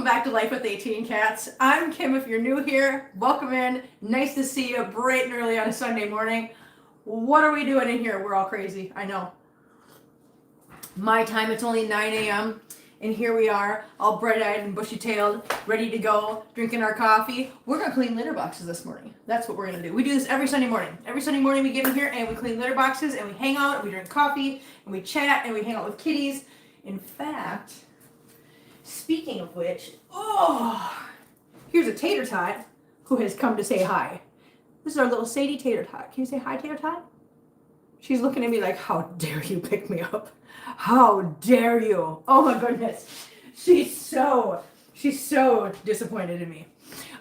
back to Life with 18 Cats. I'm Kim. If you're new here, welcome in. Nice to see you bright and early on a Sunday morning. What are we doing in here? We're all crazy. I know. My time, it's only 9 a.m. and here we are, all bright-eyed and bushy-tailed, ready to go, drinking our coffee. We're going to clean litter boxes this morning. That's what we're going to do. We do this every Sunday morning. Every Sunday morning we get in here and we clean litter boxes and we hang out and we drink coffee and we chat and we hang out with kitties. In fact, speaking of which, here's a tater tot who has come to say hi. This is our little Sadie tater tot. Can you say hi, tater tot? She's looking at me like, how dare you pick me up? How dare you? Oh my goodness. She's so disappointed in me.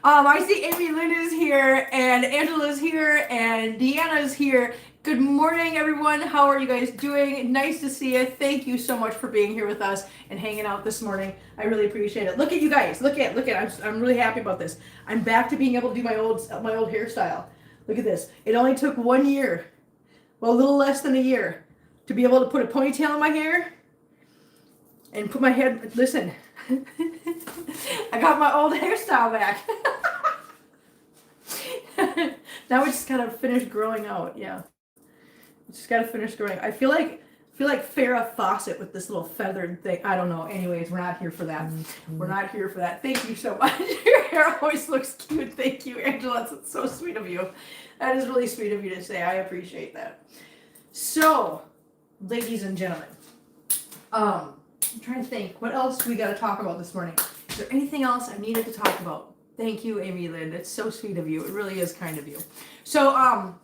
I see Amy Lynn is here and Angela's here and Deanna's here. Good morning, everyone. How are you guys doing? Nice to see you. Thank you so much for being here with us and hanging out this morning. I really appreciate it. Look at you guys. Look at. I'm really happy about this. I'm back to being able to do my old hairstyle. Look at this. It only took 1 year, well, a little less than a year, to be able to put a ponytail in my hair and put my head. Listen, I got my old hairstyle back. Now we just gotta finish growing out. Yeah. Just gotta finish growing. I feel like Farrah Fawcett with this little feathered thing. I don't know. Anyways, we're not here for that. We're not here for that. Thank you so much. Your hair always looks cute. Thank you, Angela. That's so sweet of you. That is really sweet of you to say. I appreciate that. So, ladies and gentlemen, I'm trying to think. What else we got to talk about this morning? Is there anything else I needed to talk about? Thank you, Amy Lynn. It's so sweet of you. It really is kind of you. So,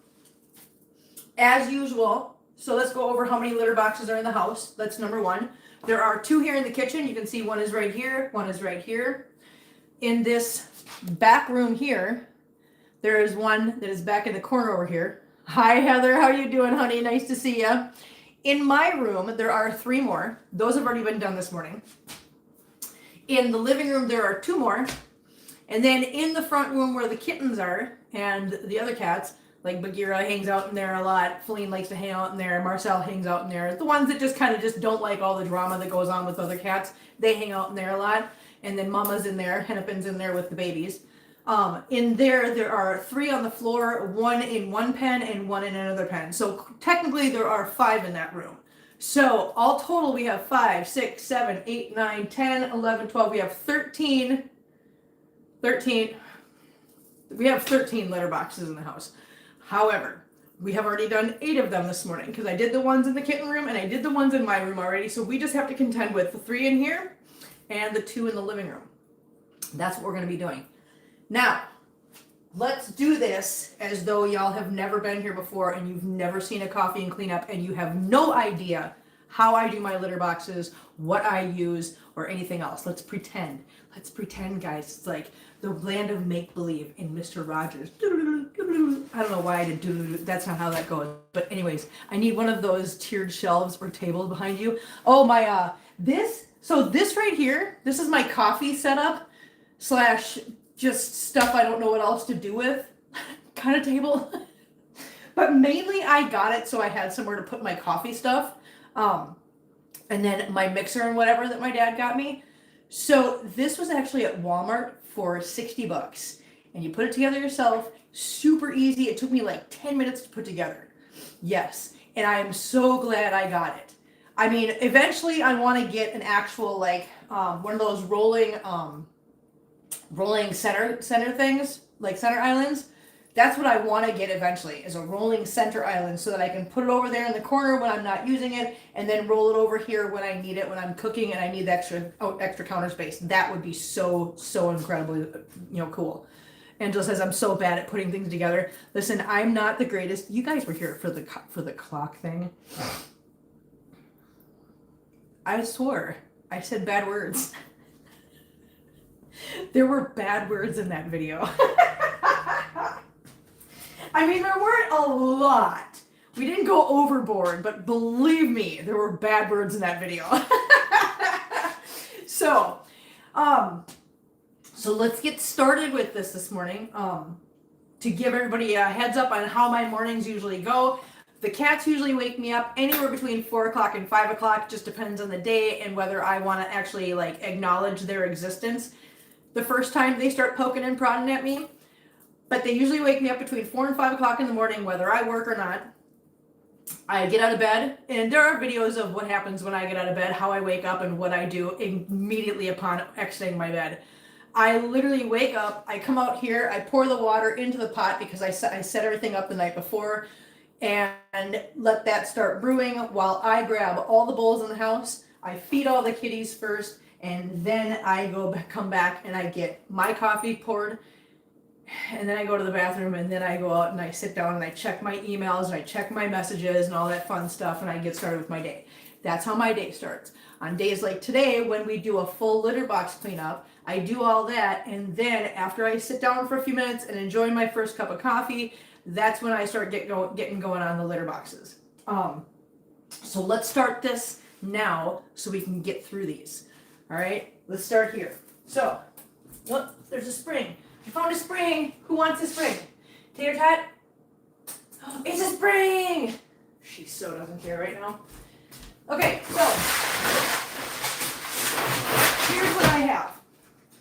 as usual, so let's go over how many litter boxes are in the house. That's number one. There are 2 here in the kitchen. You can see one is right here, one is right here. In this back room here, there is one that is back in the corner over here. Hi, Heather. How you doing, honey? Nice to see you. In my room, there are 3 more. Those have already been done this morning. In the living room, there are 2 more. And then in the front room where the kittens are and the other cats, like Bagheera hangs out in there a lot. Feline likes to hang out in there. Marcel hangs out in there. The ones that just kind of just don't like all the drama that goes on with other cats, they hang out in there a lot. And then Mama's in there. Hennepin's in there with the babies. In there are 3 on the floor, 1 in one pen and 1 in another pen. So technically there are 5 in that room. So all total we have 5, 6, 7, 8, 9, 10, 11, 12. We have 13. We have 13 litter boxes in the house. However, we have already done 8 of them this morning because I did the ones in the kitten room and I did the ones in my room already. So we just have to contend with the 3 in here and the 2 in the living room. That's what we're going to be doing. Now, let's do this as though y'all have never been here before and you've never seen a coffee and cleanup and you have no idea how I do my litter boxes, what I use, or anything else. Let's pretend. Let's pretend, guys. It's like the land of make-believe in Mr. Rogers. I don't know why I did do. That's not how that goes. But anyways, I need one of those tiered shelves or tables behind you. Oh, my, this right here, this is my coffee setup / just stuff I don't know what else to do with kind of table. But mainly I got it so I had somewhere to put my coffee stuff. And then my mixer and whatever that my dad got me. So this was actually at Walmart for $60. And you put it together yourself. Super easy. It took me like 10 minutes to put together. Yes. And I am so glad I got it. I mean, eventually I want to get an actual one of those rolling center things, like center islands. That's what I want to get eventually, is a rolling center island so that I can put it over there in the corner when I'm not using it and then roll it over here when I need it, when I'm cooking and I need the extra counter space. That would be so incredibly, cool. Angela says, I'm so bad at putting things together. Listen, I'm not the greatest. You guys were here for the clock thing. I swore I said bad words. There were bad words in that video. I mean, there weren't a lot. We didn't go overboard, but believe me, there were bad words in that video. So let's get started with this morning. To give everybody a heads up on how my mornings usually go. The cats usually wake me up anywhere between 4 o'clock and 5 o'clock. Just depends on the day and whether I want to actually acknowledge their existence. the first time they start poking and prodding at me, but they usually wake me up between 4 and 5 o'clock in the morning, whether I work or not. I get out of bed, and there are videos of what happens when I get out of bed, how I wake up, and what I do immediately upon exiting my bed. I literally wake up, I come out here, I pour the water into the pot because I set everything up the night before, and let that start brewing while I grab all the bowls in the house. I feed all the kitties first, and then I come back and I get my coffee poured, and then I go to the bathroom, and then I go out and I sit down and I check my emails and I check my messages and all that fun stuff, and I get started with my day. That's how my day starts. On days like today, when we do a full litter box cleanup, I do all that, and then after I sit down for a few minutes and enjoy my first cup of coffee, that's when I start getting going on the litter boxes. So let's start this now so we can get through these. All right, let's start here. So, look, there's a spring. I found a spring. Who wants a spring? Tater Tot? Oh, it's a spring! She so doesn't care right now. Okay, so here's what I have.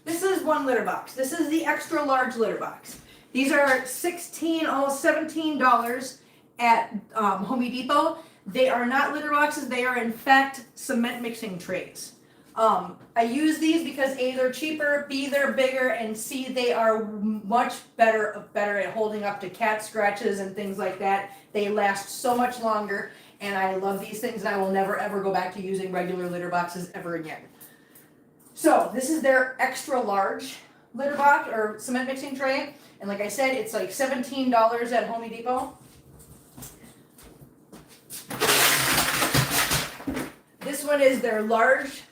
This is one litter box. This is the extra large litter box. These are $16, almost $17 at Home Depot. They are not litter boxes. They are in fact cement mixing trays. I use these because A, they're cheaper, B, they're bigger, and C, they are much better at holding up to cat scratches and things like that. They last so much longer, and I love these things, and I will never ever go back to using regular litter boxes ever again. So this is their extra large litter box or cement mixing tray, and like I said, it's like $17 at Home Depot. This one is their large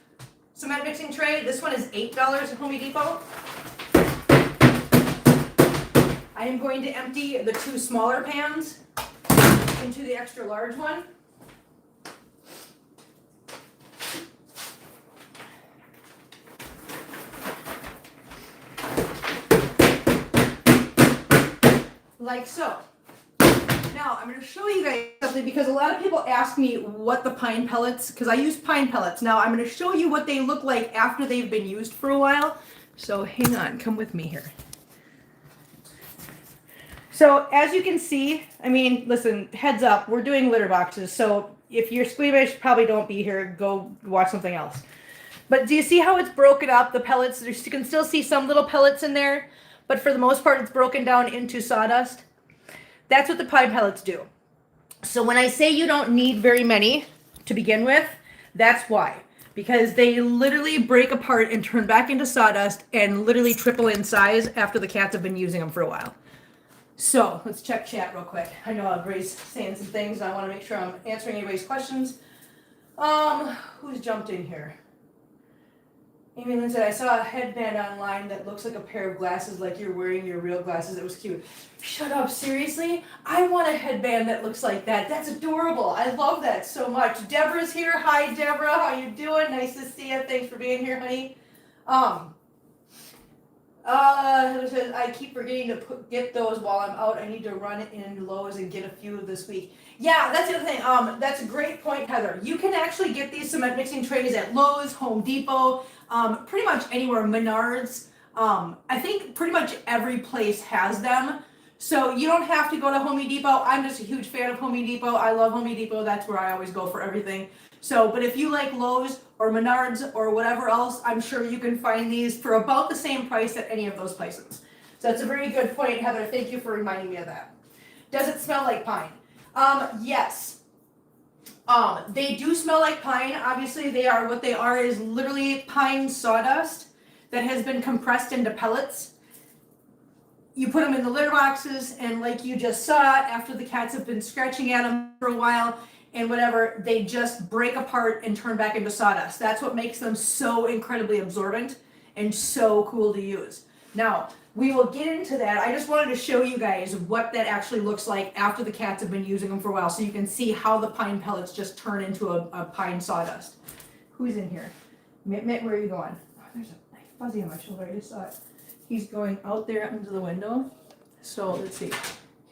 cement mixing tray. This one is $8 at Home Depot. I am going to empty the two smaller pans into the extra large one. Like so. Now, I'm going to show you guys something because a lot of people ask me what the pine pellets, because I use pine pellets. Now, I'm going to show you what they look like after they've been used for a while. So hang on, come with me here. So as you can see, I mean, listen, heads up, we're doing litter boxes. So if you're squeamish, probably don't be here. Go watch something else. But do you see how it's broken up, the pellets? You can still see some little pellets in there, but for the most part, it's broken down into sawdust. That's what the pine pellets do. So when I say you don't need very many to begin with, that's why. Because they literally break apart and turn back into sawdust and literally triple in size after the cats have been using them for a while. So let's check chat real quick. I know everybody's saying some things, and I want to make sure I'm answering anybody's questions. Who's jumped in here? Amy Lynn said, I saw a headband online that looks like a pair of glasses like you're wearing your real glasses. It was cute. Shut up, seriously? I want a headband that looks like that. That's adorable. I love that so much. Deborah's here. Hi, Deborah. How you doing? Nice to see you. Thanks for being here, honey. I keep forgetting to get those while I'm out. I need to run in Lowe's and get a few this week. Yeah, that's the other thing. That's a great point, Heather. You can actually get these cement mixing trays at Lowe's, Home Depot, pretty much anywhere, Menards. I think pretty much every place has them. So you don't have to go to Home Depot. I'm just a huge fan of Home Depot. I love Home Depot. That's where I always go for everything. So, but if you like Lowe's or Menards or whatever else, I'm sure you can find these for about the same price at any of those places. So that's a very good point, Heather. Thank you for reminding me of that. Does it smell like pine? Yes. They do smell like pine. Obviously, they are what they are is literally pine sawdust that has been compressed into pellets. You put them in the litter boxes, and like you just saw, after the cats have been scratching at them for a while and whatever, they just break apart and turn back into sawdust. That's what makes them so incredibly absorbent and so cool to use. Now, we will get into that. I just wanted to show you guys what that actually looks like after the cats have been using them for a while, so you can see how the pine pellets just turn into a pine sawdust. Who's in here? Mitt, where are you going? Oh, there's a nice fuzzy on my shoulder. I just saw it. He's going out there into the window. So let's see.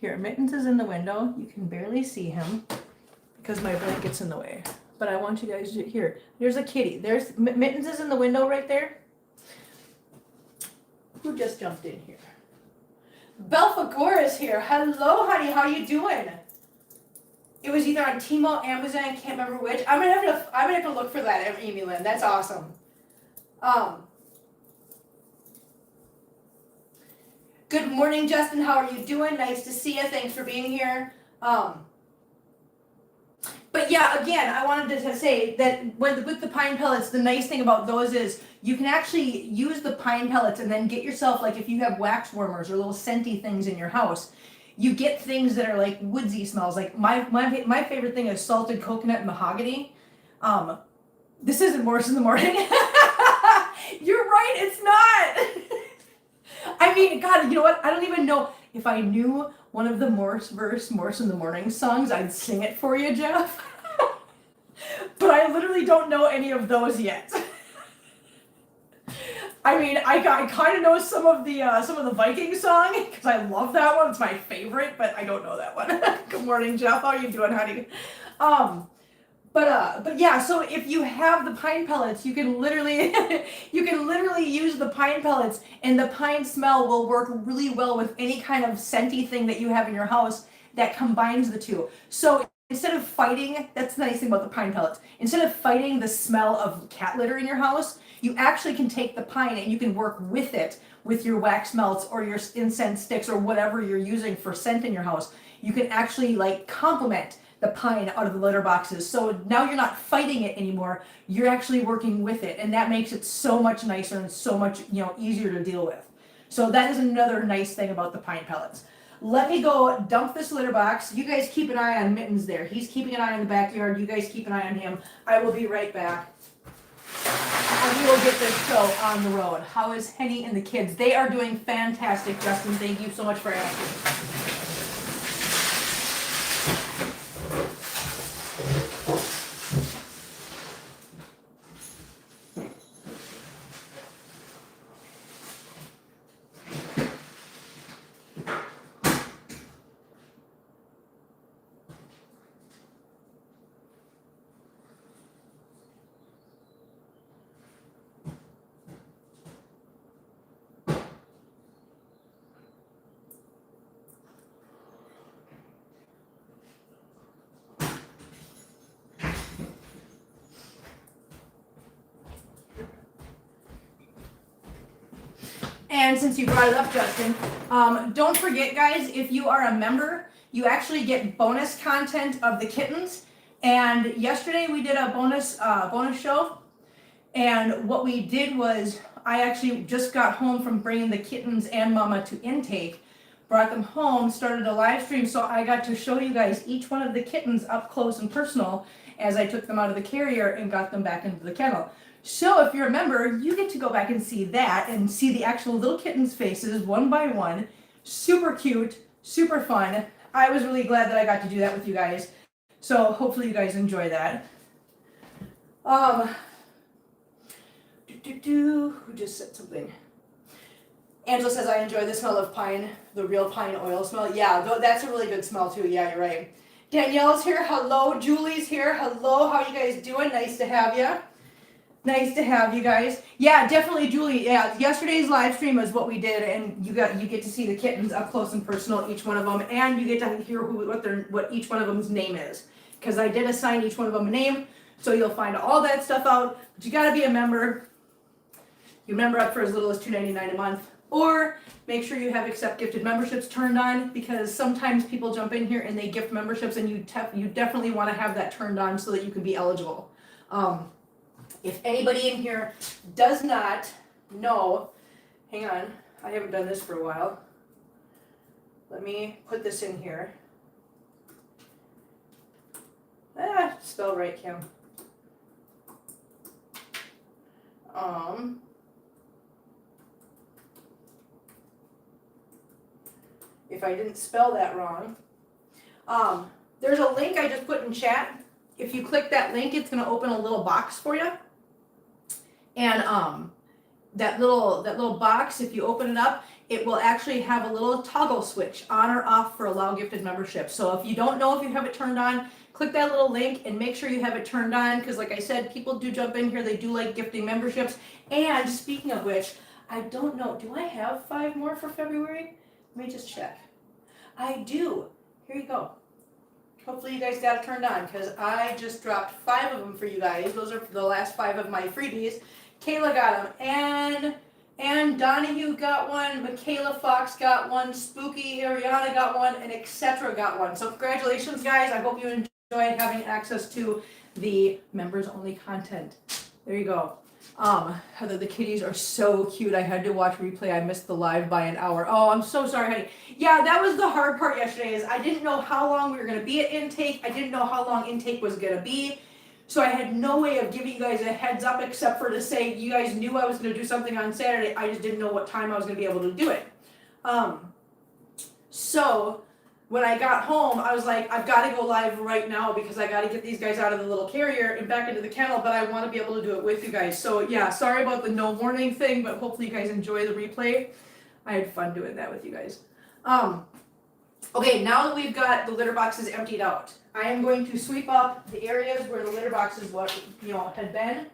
Here, Mittens is in the window. You can barely see him because my blanket's in the way. But I want you guys to, here, there's a kitty. There's Mittens is in the window right there. Who just jumped in here? Belphagor is here. Hello, honey. How you doing? It was either on Tmall, Amazon. I can't remember which. I'm gonna have to look for that, Amy Lynn. That's awesome. Good morning, Justin. How are you doing? Nice to see you. Thanks for being here. But yeah, again, I wanted to say that with the pine pellets, the nice thing about those is you can actually use the pine pellets and then get yourself, like if you have wax warmers or little scenty things in your house, you get things that are like woodsy smells. Like my favorite thing is salted coconut and mahogany. This isn't Morse in the Morning. You're right, it's not. I mean, God, you know what? I don't even know if I knew one of the Morse in the Morning songs, I'd sing it for you, Jeff. But I literally don't know any of those yet. I mean, I kind of know some of the Viking song because I love that one. It's my favorite, but I don't know that one. Good morning, Jeff. How are you doing, honey? But yeah, so if you have the pine pellets, you can literally use the pine pellets, and the pine smell will work really well with any kind of scenty thing that you have in your house that combines the two. So instead of fighting, that's the nice thing about the pine pellets. Instead of fighting the smell of cat litter in your house, you actually can take the pine and you can work with it with your wax melts or your incense sticks or whatever you're using for scent in your house. You can actually like complement the pine out of the litter boxes. So now you're not fighting it anymore. You're actually working with it, and that makes it so much nicer and so much, easier to deal with. So that is another nice thing about the pine pellets. Let me go dump this litter box. You guys keep an eye on Mittens there. He's keeping an eye on the backyard. You guys keep an eye on him. I will be right back. And we will get this show on the road. How is Henny and the kids? They are doing fantastic, Justin. Thank you so much for asking. And since you brought it up, Justin, don't forget, guys, if you are a member, you actually get bonus content of the kittens. And yesterday we did a bonus show. And what we did was I actually just got home from bringing the kittens and Mama to intake, brought them home, started a live stream. So I got to show you guys each one of the kittens up close and personal as I took them out of the carrier and got them back into the kennel. So if you're a member, you get to go back and see that and see the actual little kittens' faces one by one. Super cute, super fun. I was really glad that I got to do that with you guys. So hopefully you guys enjoy that. Who just said something? Angela says, I enjoy the smell of pine, the real pine oil smell. Yeah, that's a really good smell too. Yeah, you're right. Danielle's here. Hello. Julie's here. Hello. How you guys doing? Nice to have you. Nice to have you guys. Yeah, definitely, Julie. Yeah, yesterday's live stream is what we did, and you get to see the kittens up close and personal, each one of them, and you get to hear what each one of them's name is, because I did assign each one of them a name, so you'll find all that stuff out. But you got to be a member. You member up for as little as $2.99 a month, or make sure you have accept gifted memberships turned on, because sometimes people jump in here and they gift memberships, and you definitely want to have that turned on so that you can be eligible. If anybody in here does not know, hang on, I haven't done this for a while. Let me put this in here. Spell right, Kim. If I didn't spell that wrong. There's a link I just put in chat. If you click that link, it's going to open a little box for you. And that little box, if you open it up, it will actually have a little toggle switch on or off for allow gifted membership. So if you don't know if you have it turned on, click that little link and make sure you have it turned on, because like I said, people do jump in here, they do like gifting memberships. And speaking of which, I don't know. Do I have 5 more for February? Let me just check. I do. Here you go. Hopefully you guys got it turned on because I just dropped 5 of them for you guys. Those are the last 5 of my freebies. Kayla got them. And Donahue got one. Michaela Fox got one. Spooky Ariana got one. And etc. got one. So congratulations, guys. I hope you enjoyed having access to the members only content. There you go. Heather, the kitties are so cute. I had to watch replay. I missed the live by an hour. Oh, I'm so sorry, honey. Yeah, that was the hard part yesterday is I didn't know how long we were going to be at intake. I didn't know how long intake was going to be. So I had no way of giving you guys a heads up except for to say you guys knew I was going to do something on Saturday. I just didn't know what time I was going to be able to do it. So when I got home, I was like, I've got to go live right now because I got to get these guys out of the little carrier and back into the kennel, but I want to be able to do it with you guys. So yeah, sorry about the no warning thing, but hopefully you guys enjoy the replay. I had fun doing that with you guys. Okay, now that we've got the litter boxes emptied out, I am going to sweep up the areas where the litter boxes had been.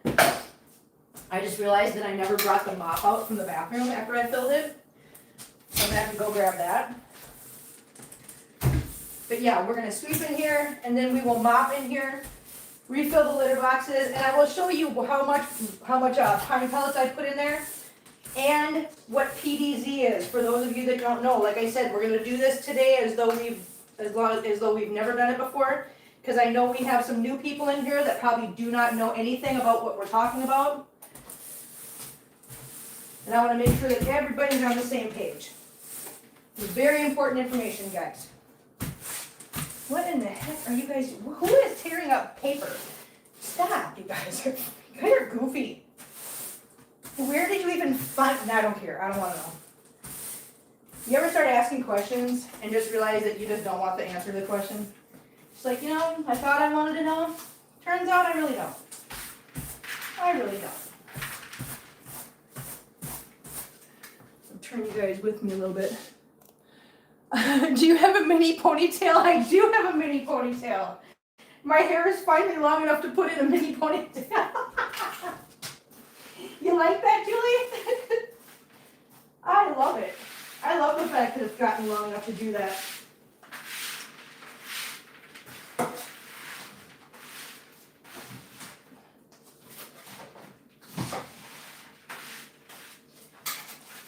I just realized that I never brought the mop out from the bathroom after I filled it. So I'm going to have to go grab that. But yeah, we're going to sweep in here, and then we will mop in here, refill the litter boxes, and I will show you how much pine pellets I put in there, and what PDZ is, for those of you that don't know. Like I said, we're going to do this today as though we've never done it before, because I know we have some new people in here that probably do not know anything about what we're talking about. And I want to make sure that everybody's on the same page. It's very important information, guys. What in the heck are you guys, who is tearing up paper? Stop, you guys are goofy. Where did you even find, no, I don't care, I don't want to know. You ever start asking questions and just realize that you just don't want the answer to the question? It's like, I thought I wanted to know. Turns out I really don't. I really don't. I'll turn you guys with me a little bit. Do you have a mini ponytail? I do have a mini ponytail. My hair is finally long enough to put in a mini ponytail. You like that, Julie? I love it. I love the fact that it's gotten long enough to do that.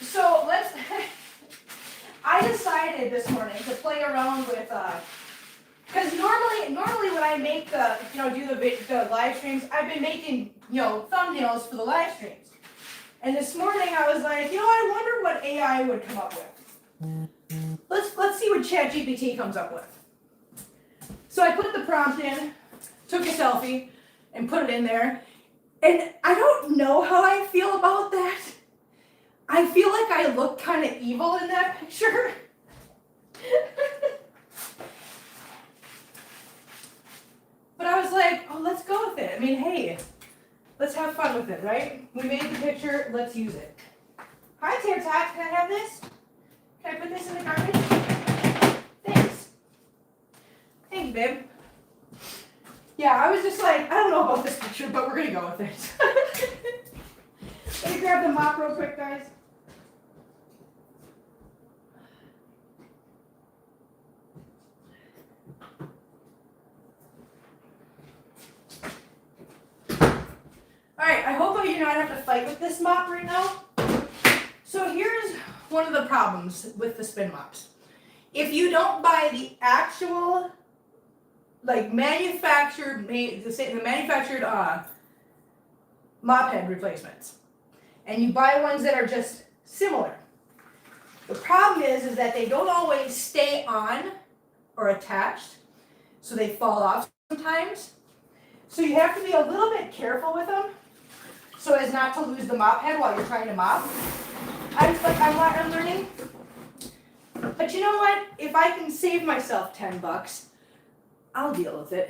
So let's... I decided this morning to play around with, because normally when I make the, do the live streams, I've been making, thumbnails for the live streams. And this morning I was like, I wonder what AI would come up with. Let's see what ChatGPT comes up with. So I put the prompt in, took a selfie, and put it in there. And I don't know how I feel about that. I feel like I look kind of evil in that picture. But I was like, oh, let's go with it. I mean, hey, let's have fun with it, right? We made the picture, let's use it. Hi, ChAT, can I have this? Can I put this in the garbage? Thanks. Thank you, babe. Yeah, I was just like, I don't know about this picture, but we're going to go with it. Let me grab the mop real quick, guys. Alright, I hope I do not have to fight with this mop right now. So here's one of the problems with the spin mops. If you don't buy the actual, manufactured mop head replacements, and you buy ones that are just similar, the problem is that they don't always stay on or attached, so they fall off sometimes. So you have to be a little bit careful with them so as not to lose the mop head while you're trying to mop. I'm learning. But you know what? If I can save myself $10, I'll deal with it.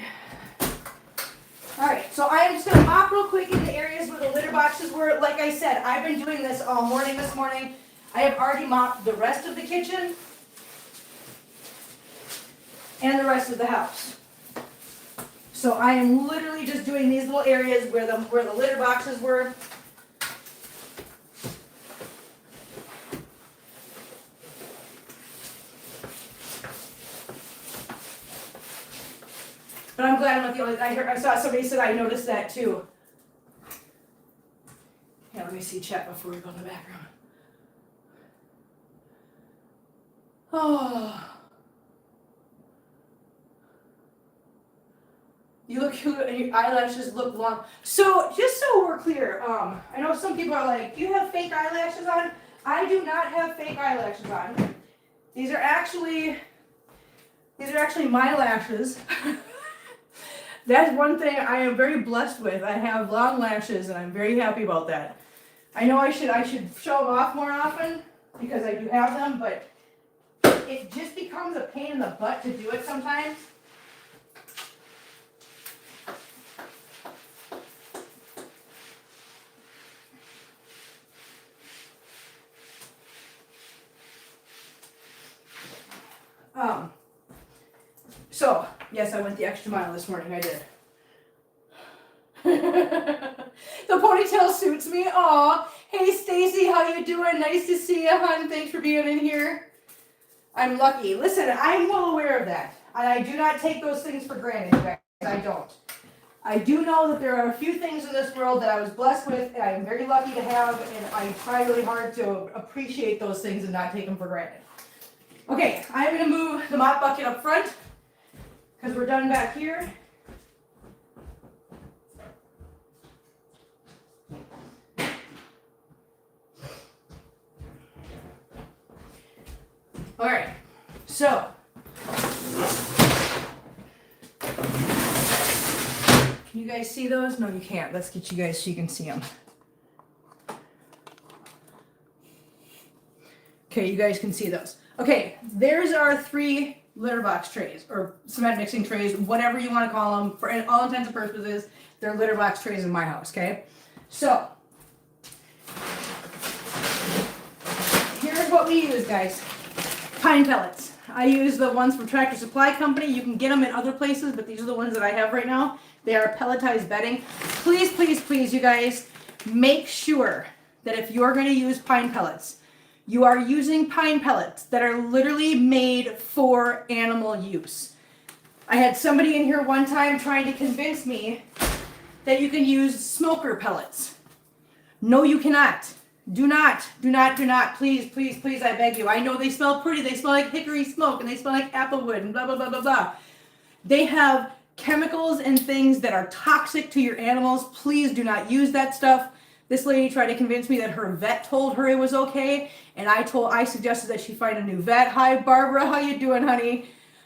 Alright, so I am just going to mop real quick in the areas where the litter boxes were. Like I said, I've been doing this all morning this morning. I have already mopped the rest of the kitchen and the rest of the house. So I am literally just doing these little areas where the litter boxes were. But I'm glad I'm not the only, I saw somebody said I noticed that too. Yeah, let me see chat before we go in the background. Oh. You look cute and your eyelashes look long. So, just so we're clear, I know some people are like, you have fake eyelashes on? I do not have fake eyelashes on. These are actually my lashes. That's one thing I am very blessed with. I have long lashes and I'm very happy about that. I know I should show them off more often because I do have them, but it just becomes a pain in the butt to do it sometimes. So, yes, I went the extra mile this morning, I did. The ponytail suits me. Aw, hey Stacy, how you doing? Nice to see you, hon. Thanks for being in here. I'm lucky. Listen, I'm well aware of that. And I do not take those things for granted, guys. I don't. I do know that there are a few things in this world that I was blessed with and I'm very lucky to have, and I try really hard to appreciate those things and not take them for granted. Okay, I'm going to move the mop bucket up front because we're done back here. All right, so can you guys see those? No, you can't. Let's get you guys so you can see them. Okay, you guys can see those. Okay, there's our 3 litter box trays, or cement mixing trays, whatever you want to call them. For all intents and purposes, they're litter box trays in my house, okay? So, here's what we use, guys. Pine pellets. I use the ones from Tractor Supply Company. You can get them in other places, but these are the ones that I have right now. They are pelletized bedding. Please, please, please, you guys, make sure that if you're going to use pine pellets, you are using pine pellets that are literally made for animal use. I had somebody in here one time trying to convince me that you can use smoker pellets. No, you cannot. Do not, please, please, please, I beg you. I know they smell pretty, they smell like hickory smoke, and they smell like applewood, and blah, blah, blah, blah, blah. They have chemicals and things that are toxic to your animals. Please do not use that stuff. This lady tried to convince me that her vet told her it was okay, and I suggested that she find a new vet. Hi, Barbara, how you doing, honey?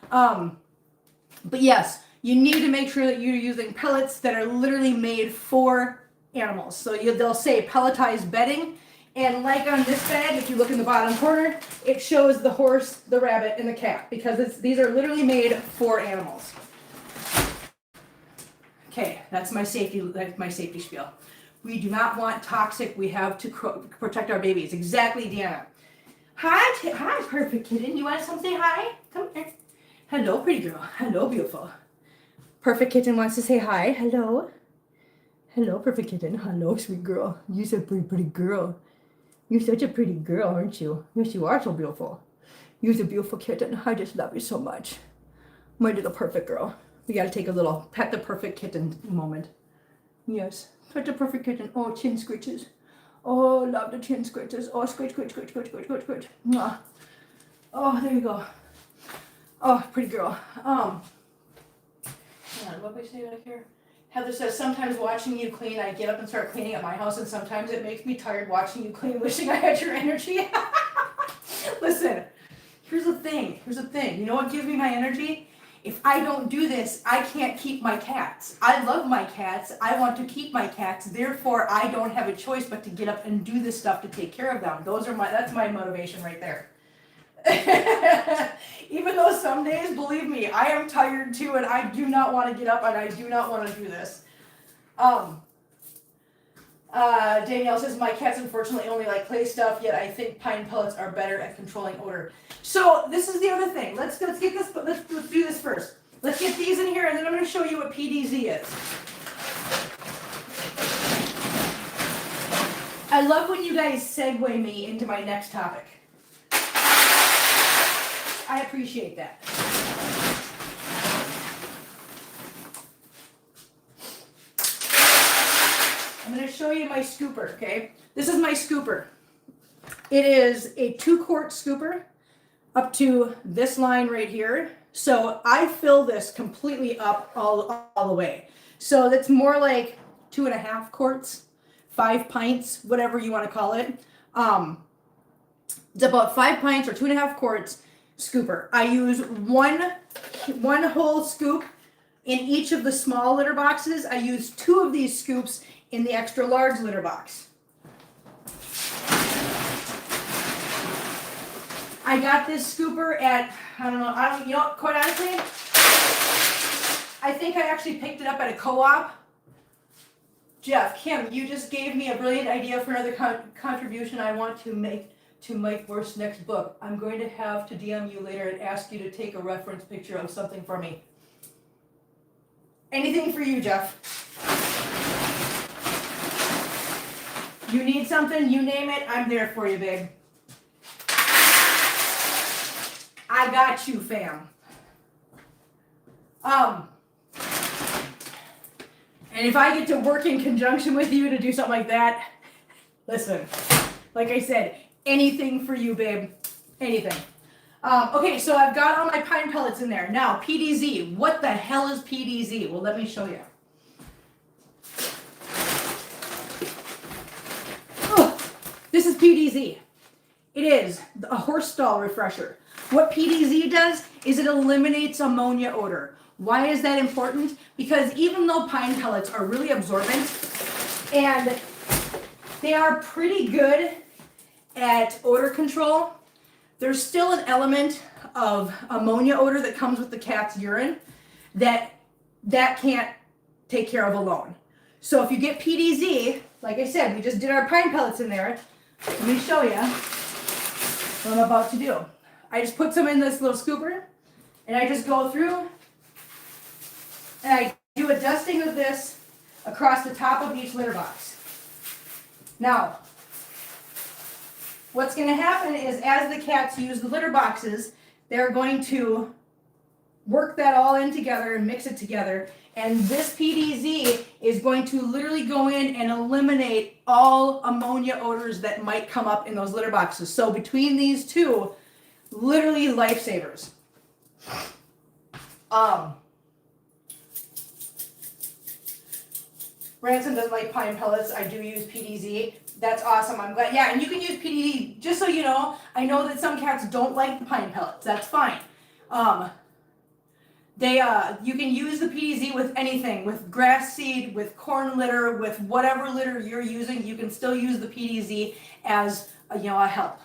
But yes, you need to make sure that you're using pellets that are literally made for animals. So they'll say pelletized bedding, and like on this bag, if you look in the bottom corner, it shows the horse, the rabbit, and the cat, because these are literally made for animals. Okay, that's my safety spiel. We do not want toxic. We have to protect our babies. Exactly, Deanna. Hi, perfect kitten. You want to come say hi? Come here. Hello, pretty girl. Hello, beautiful. Perfect kitten wants to say hi. Hello. Hello, perfect kitten. Hello, sweet girl. You're so pretty girl. You're such a pretty girl, aren't you? Yes, you are so beautiful. You're a beautiful kitten. I just love you so much. My little perfect girl. We got to take a little pet the perfect kitten moment. Yes. Pet the perfect kitten. Oh, chin scritches. Oh, love the chin scritches. Oh, scritch, scritch, scritch, scritch, scritch, scritch, scritch. Mwah. Oh, there you go. Oh, pretty girl. Hang on, what did we say back here? Heather says, sometimes watching you clean, I get up and start cleaning at my house, and sometimes it makes me tired watching you clean, wishing I had your energy. Listen, here's the thing. You know what gives me my energy? If I don't do this, I can't keep my cats. I love my cats. I want to keep my cats. Therefore, I don't have a choice but to get up and do this stuff to take care of them. That's my motivation right there. Even though some days, believe me, I am tired too, and I do not want to get up, and I do not want to do this. Danielle says, my cats unfortunately only like play stuff, yet I think pine pellets are better at controlling odor. So this is the other thing. Let's get this. Let's do this first. Let's get these in here, and then I'm going to show you what PDZ is. I love when you guys segue me into my next topic. I appreciate that. going to show you my scooper, okay? This is my scooper. It is a 2-quart scooper up to this line right here. So I fill this completely up all the way. So that's more like 2.5 quarts, 5 pints, whatever you want to call it. It's about 5 pints or 2.5 quarts scooper. I use one whole scoop in each of the small litter boxes. I use 2 of these scoops in the extra large litter box. I got this scooper at, you know, quite honestly, I think I actually picked it up at a co-op. Jeff, Kim, you just gave me a brilliant idea for another contribution I want to make to Mike Worth's next book. I'm going to have to DM you later and ask you to take a reference picture of something for me. Anything for you, Jeff. You need something, you name it, I'm there for you, babe. I got you, fam. And if I get to work in conjunction with you to do something like that, listen, like I said, anything for you, babe. Anything. Okay, so I've got all my pine pellets in there. Now, PDZ. What the hell is PDZ? Well, let me show you. Oh, this is PDZ. It is a horse stall refresher. What PDZ does is it eliminates ammonia odor. Why is that important? Because even though pine pellets are really absorbent and they are pretty good at odor control, there's still an element of ammonia odor that comes with the cat's urine that can't take care of alone. So if you get PDZ, like I said, we just did our pine pellets in there. Let me show you what I'm about to do. I just put some in this little scooper and I just go through and I do a dusting of this across the top of each litter box. Now, what's going to happen is as the cats use the litter boxes, they're going to work that all in together and mix it together. And this PDZ is going to literally go in and eliminate all ammonia odors that might come up in those litter boxes. So between these two, literally lifesavers. Ransom doesn't like pine pellets. I do use PDZ. That's awesome. I'm glad. Yeah, and you can use PDZ. Just so you know, I know that some cats don't like the pine pellets. That's fine. You can use the PDZ with anything, with grass seed, with corn litter, with whatever litter you're using. You can still use the PDZ as a help.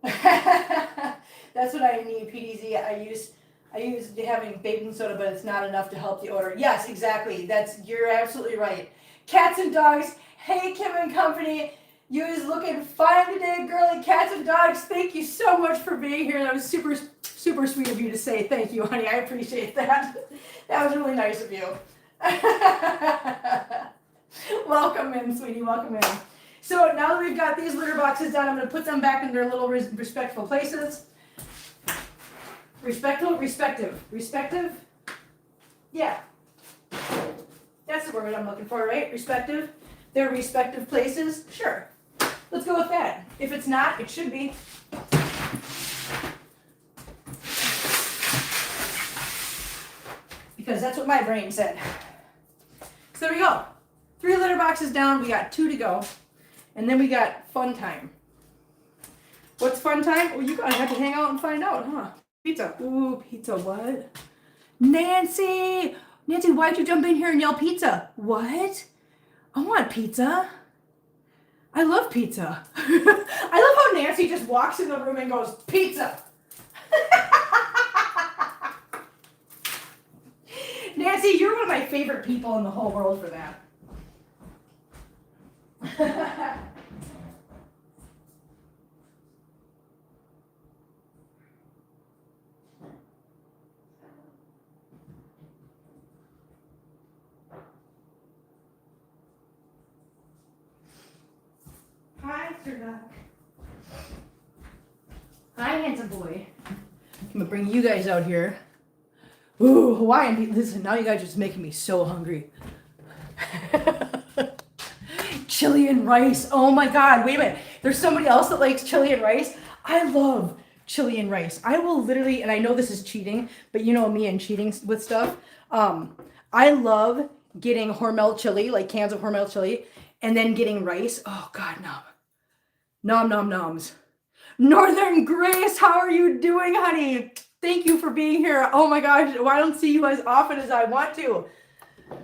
That's what I need. PDZ. I use having baking soda, but it's not enough to help the odor. Yes, exactly. You're absolutely right. Cats and dogs. Hey, Kim and company. You is looking fine today, girly. Cats and dogs. Thank you so much for being here. That was super, super sweet of you to say. Thank you, honey. I appreciate that. That was really nice of you. Welcome in, sweetie. Welcome in. So now that we've got these litter boxes done, I'm going to put them back in their little respectful places. Respective? Yeah. That's the word I'm looking for, right? Respective? Their respective places? Sure. Let's go with that. If it's not, it should be. Because that's what my brain said. So there we go. 3 litter boxes down, we got 2 to go. And then we got fun time. What's fun time? Well, you're going to have to hang out and find out, huh? Pizza. Ooh, pizza, what? Nancy, why'd you jump in here and yell pizza? What? I want pizza. I love pizza. I love how Nancy just walks in the room and goes, pizza. Nancy, you're one of my favorite people in the whole world for that. Hi, Sir Doc. Hi, handsome boy. I'm gonna bring you guys out here. Ooh, Hawaiian. Listen, now you guys are just making me so hungry. Chili and rice. Oh my God. Wait a minute. There's somebody else that likes chili and rice. I love chili and rice. I will literally, and I know this is cheating, but you know me and cheating with stuff. I love getting Hormel chili, like cans of Hormel chili, and then getting rice. Oh God, nom. Nom, nom, noms. Northern Grace, how are you doing, honey? Thank you for being here. Oh my gosh, I don't see you as often as I want to.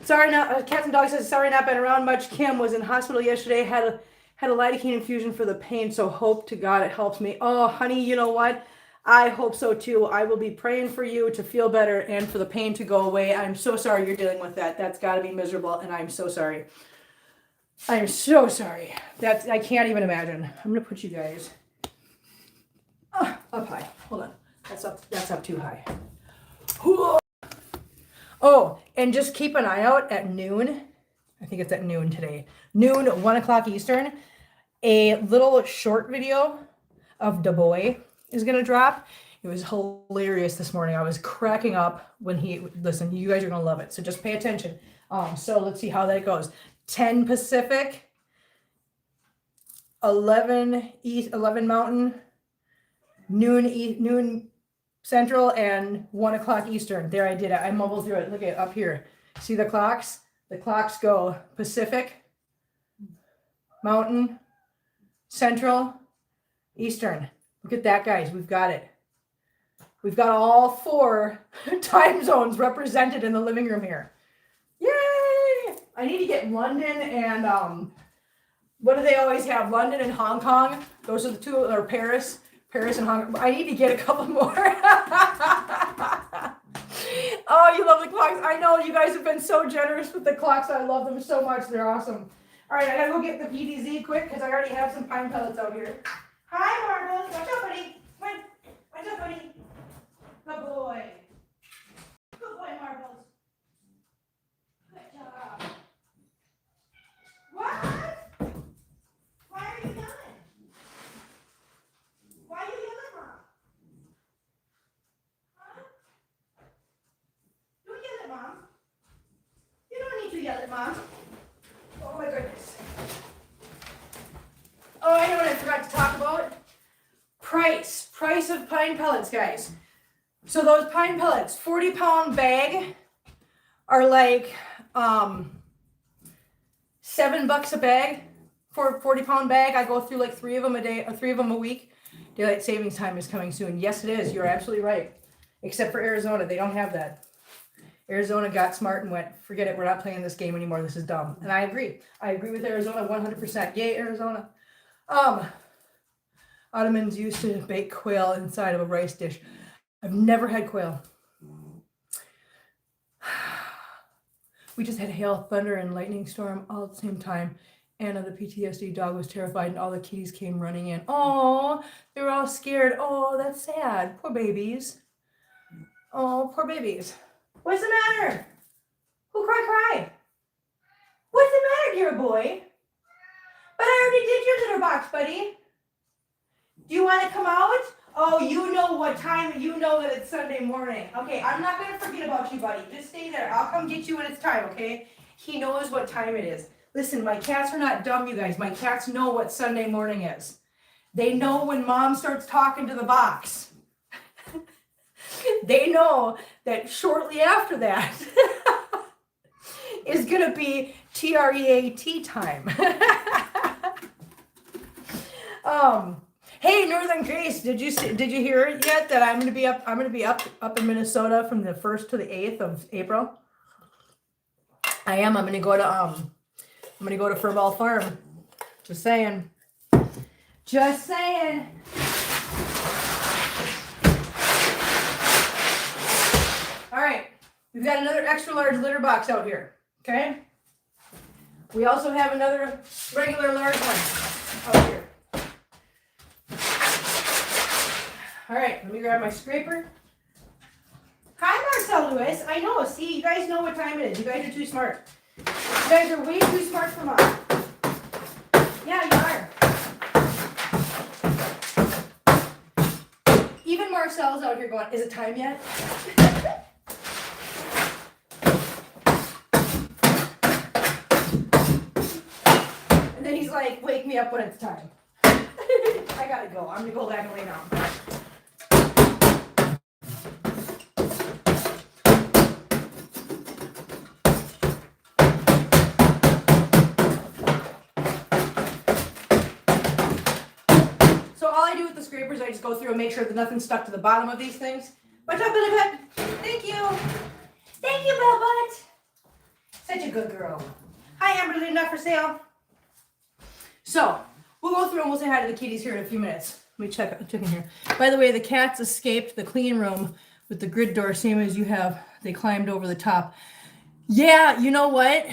Sorry, not Cats and Dogs says sorry not been around much. Kim was in hospital yesterday, had a lidocaine infusion for the pain, so hope to God it helps me. Oh, honey, you know what? I hope so too. I will be praying for you to feel better and for the pain to go away. I'm so sorry you're dealing with that. That's got to be miserable, and I'm so sorry. I'm so sorry. I can't even imagine. I'm gonna put you guys up high. Hold on. That's up too high. Oh, and just keep an eye out at noon. I think it's at noon today. Noon, 1 o'clock Eastern. A little short video of Da Boy is going to drop. It was hilarious this morning. I was cracking up when listen, you guys are going to love it. So just pay attention. So let's see how that goes. 10 Pacific, 11 East, 11 Mountain, noon Central, and 1 o'clock Eastern. There, I did it. I mumbled through it. Look at up here. See the clocks? The clocks go Pacific, Mountain, Central, Eastern. Look at that, guys. We've got it. We've got all 4 time zones represented in the living room here. Yay! I need to get London and what do they always have? London and Hong Kong. Those are the 2, or Paris and Hong Kong. I need to get a couple more. Oh, you love the clocks. I know you guys have been so generous with the clocks. I love them so much. They're awesome. All right, I gotta go get the PDZ quick because I already have some pine pellets out here. Hi, Marbles. Watch out, buddy. Come on. Watch out, buddy. Good boy. Good boy, Marbles. Good job. What? Why are you yelling? Why are you yelling, Mom? Huh? Don't yell at Mom. You don't need to yell at Mom. Oh my goodness. Oh, I know what I forgot to talk about. Price of pine pellets, guys. So those pine pellets, 40-pound bag, are like $7 a bag for a 40-pound bag. I go through like 3 of them a day, or 3 of them a week. Daylight savings time is coming soon. Yes, it is. You're absolutely right. Except for Arizona, they don't have that. Arizona got smart and went, forget it, we're not playing this game anymore. This is dumb. And I agree. I agree with Arizona 100%. Yay, Arizona. Ottomans used to bake quail inside of a rice dish. I've never had quail. We just had hail, thunder, and lightning storm all at the same time. Anna, the PTSD dog, was terrified, and all the kitties came running in. Oh, they were all scared. Oh, that's sad. Poor babies. Oh, poor babies. What's the matter? Who cried? What's the matter, dear boy? But I already did your litter box, buddy. Do you want to come out? Oh, you know what time. You know that it's Sunday morning. Okay, I'm not going to forget about you, buddy. Just stay there. I'll come get you when it's time, okay? He knows what time it is. Listen, my cats are not dumb, you guys. My cats know what Sunday morning is. They know when Mom starts talking to the box. They know that shortly after that is going to be TREAT time. Hey, Northern Grace, did you hear it yet that I'm going to be up in Minnesota from the 1st to the 8th of April? I am. I'm going to go to Furball Farm. Just saying. Just saying. All right. We've got another extra large litter box out here. Okay? We also have another regular large one out here. All right, let me grab my scraper. Hi, Marcel Lewis. I know. See, you guys know what time it is. You guys are too smart. You guys are way too smart for Mom. Yeah, you are. Even Marcel's out here going, is it time yet? like, wake me up when it's time. I gotta go. I'm gonna go back and lay down. So all I do with the scrapers, I just go through and make sure that nothing's stuck to the bottom of these things. Watch out, Billy Butt. Thank you. Thank you, Bill Butt. Such a good girl. Hi, Amberly, not for sale. So we'll go through and we'll say hi to the kitties here in a few minutes. Let me check in here. By the way, the cats escaped the clean room with the grid door, same as you have. They climbed over the top. Yeah, you know what?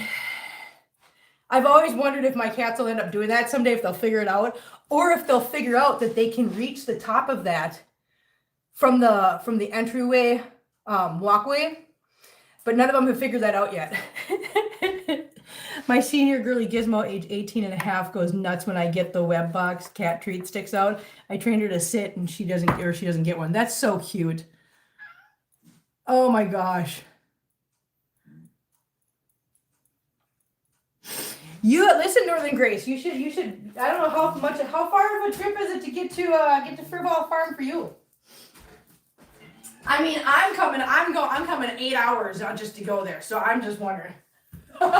I've always wondered if my cats will end up doing that someday, if they'll figure it out, or if they'll figure out that they can reach the top of that from the entryway walkway. But none of them have figured that out yet. My senior girly Gizmo, age 18 and a half, goes nuts when I get the web box cat treat sticks out. I trained her to sit and she doesn't get one. That's so cute. Oh my gosh. You listen, Northern Grace. You should. I don't know how far of a trip is it to get to Frivolous Farm for you? I mean, I'm coming 8 hours just to go there. So I'm just wondering. All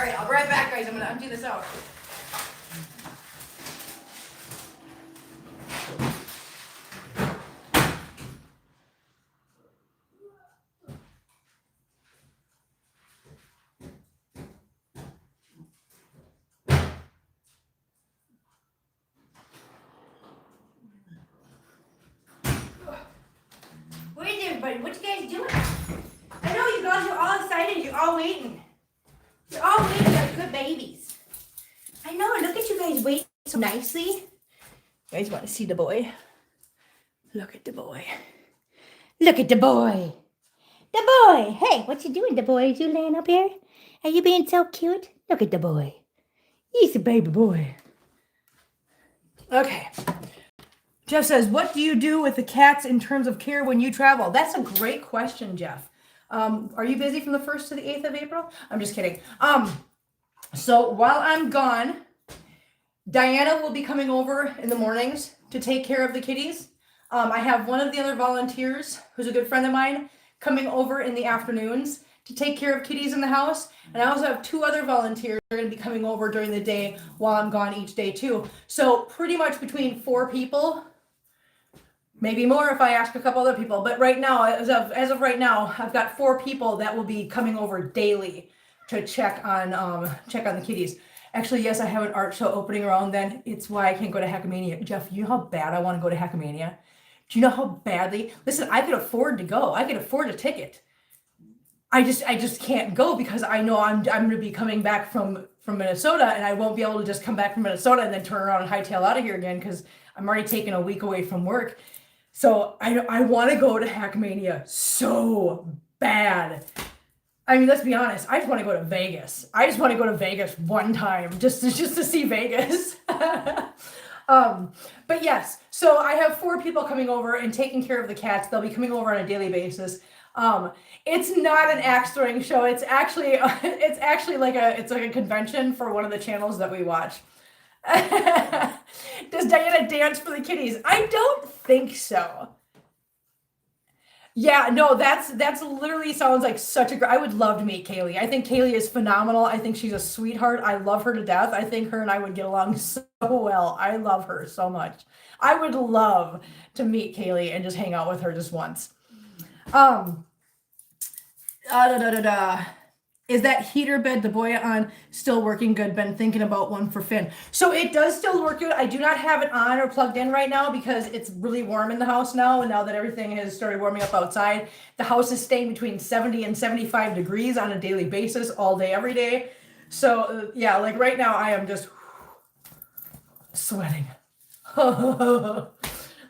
right, I'll be right back, guys. I'm gonna empty this out. What you guys doing? I know you guys are all excited. You're all waiting. You're all waiting like good babies. I know. Look at you guys waiting so nicely. You guys want to see the boy? Look at the boy. Look at the boy. The boy. Hey, what you doing, the boy? Is you laying up here? Are you being so cute? Look at the boy. He's a baby boy. Okay. Jeff says, what do you do with the cats in terms of care when you travel? That's a great question, Jeff. Are you busy from the 1st to the 8th of April? I'm just kidding. So while I'm gone, Diana will be coming over in the mornings to take care of the kitties. I have one of the other volunteers, who's a good friend of mine, coming over in the afternoons to take care of kitties in the house. And I also have 2 other volunteers that are going to be coming over during the day while I'm gone each day too. So pretty much between 4 people. Maybe more if I ask a couple other people, but right now, as of right now, I've got 4 people that will be coming over daily to check on the kitties. Actually, yes, I have an art show opening around then. It's why I can't go to Hackamania. Jeff, you know how bad I want to go to Hackamania? Do you know how badly? Listen, I could afford to go. I could afford a ticket. I just can't go because I know I'm going to be coming back from Minnesota, and I won't be able to just come back from Minnesota and then turn around and hightail out of here again because I'm already taking a week away from work. So I want to go to Hackmania so bad. I mean, let's be honest. I just want to go to Vegas. I just want to go to Vegas one time just to see Vegas. But yes, so I have 4 people coming over and taking care of the cats. They'll be coming over on a daily basis. It's not an axe throwing show. It's actually like a convention for one of the channels that we watch. Does Diana dance for the kitties? I don't think so. Yeah, no, that's literally sounds like such a I would love to meet Kaylee. I think Kaylee is phenomenal. I think she's a sweetheart. I love her to death. I think her and I would get along so well. I love her so much. I would love to meet Kaylee and just hang out with her just once. Is that heater bed the boy on still working good? Been thinking about one for Finn. So it does still work good. I do not have it on or plugged in right now because it's really warm in the house now. And now that everything has started warming up outside, the house is staying between 70 and 75 degrees on a daily basis, all day, every day. So yeah, like right now I am just sweating.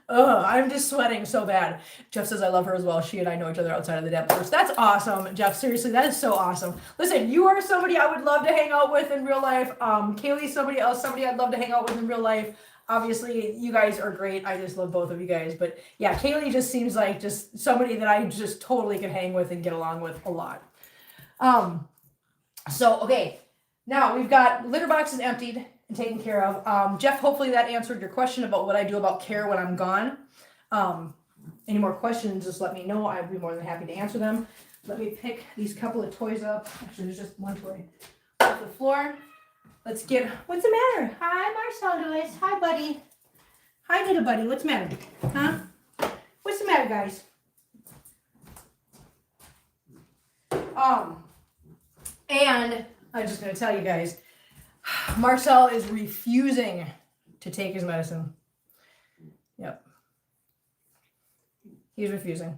I'm just sweating so bad. Jeff says I love her as well. She and I know each other outside of the depth. That's awesome, Jeff. Seriously, that is so awesome. Listen, you are somebody I would love to hang out with in real life. Kaylee's somebody else, somebody I'd love to hang out with in real life. Obviously, you guys are great. I just love both of you guys. But yeah, Kaylee just seems like just somebody that I just totally can hang with and get along with a lot. So, okay. Now we've got litter boxes emptied and taken care of. Jeff, hopefully that answered your question about what I do about care when I'm gone. Any more questions, just let me know. I'd be more than happy to answer them. Let me pick these couple of toys up. Actually, there's just one toy off the floor. Let's get, what's the matter? Hi, Marcel Lewis. Hi, buddy. Hi, little buddy. What's the matter? Huh? What's the matter, guys? And I'm just going to tell you guys, Marcel is refusing to take his medicine. Yep. He's refusing.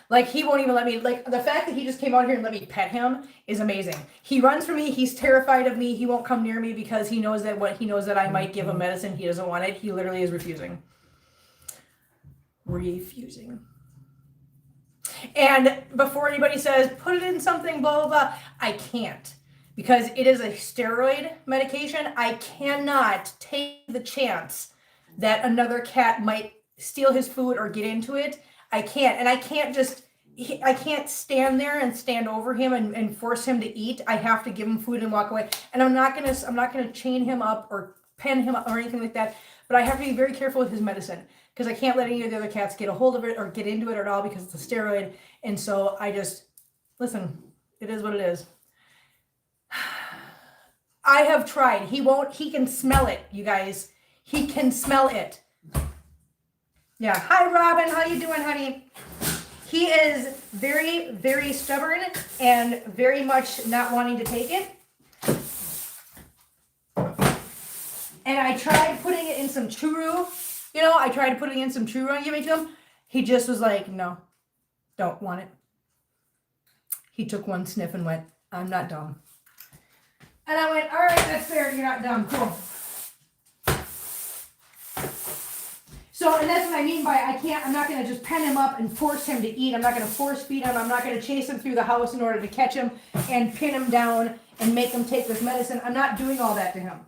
Like, he won't even let me, like, the fact that he just came out here and let me pet him is amazing. He runs from me. He's terrified of me. He won't come near me because he knows that I might give him medicine. He doesn't want it. He literally is refusing. Refusing. And before anybody says, put it in something, blah, blah, blah, I can't. Because it is a steroid medication. I cannot take the chance that another cat might steal his food or get into it. I can't. And I can't stand there and stand over him and force him to eat. I have to give him food and walk away. And I'm not gonna chain him up or pen him up or anything like that. But I have to be very careful with his medicine because I can't let any of the other cats get a hold of it or get into it at all because it's a steroid. And so I just, listen, it is what it is. I have tried. He can smell it, you guys. He can smell it. Yeah. Hi, Robin. How you doing, honey? He is very, very stubborn and very much not wanting to take it. And I tried putting it in some churu. I tried putting in some churu and giving it to him. He just was like, no, don't want it. He took one sniff and went, I'm not dumb. And I went, all right, that's fair. You're not dumb. Cool. So, and that's what I mean by I'm not going to just pen him up and force him to eat. I'm not going to force feed him. I'm not going to chase him through the house in order to catch him and pin him down and make him take this medicine. I'm not doing all that to him.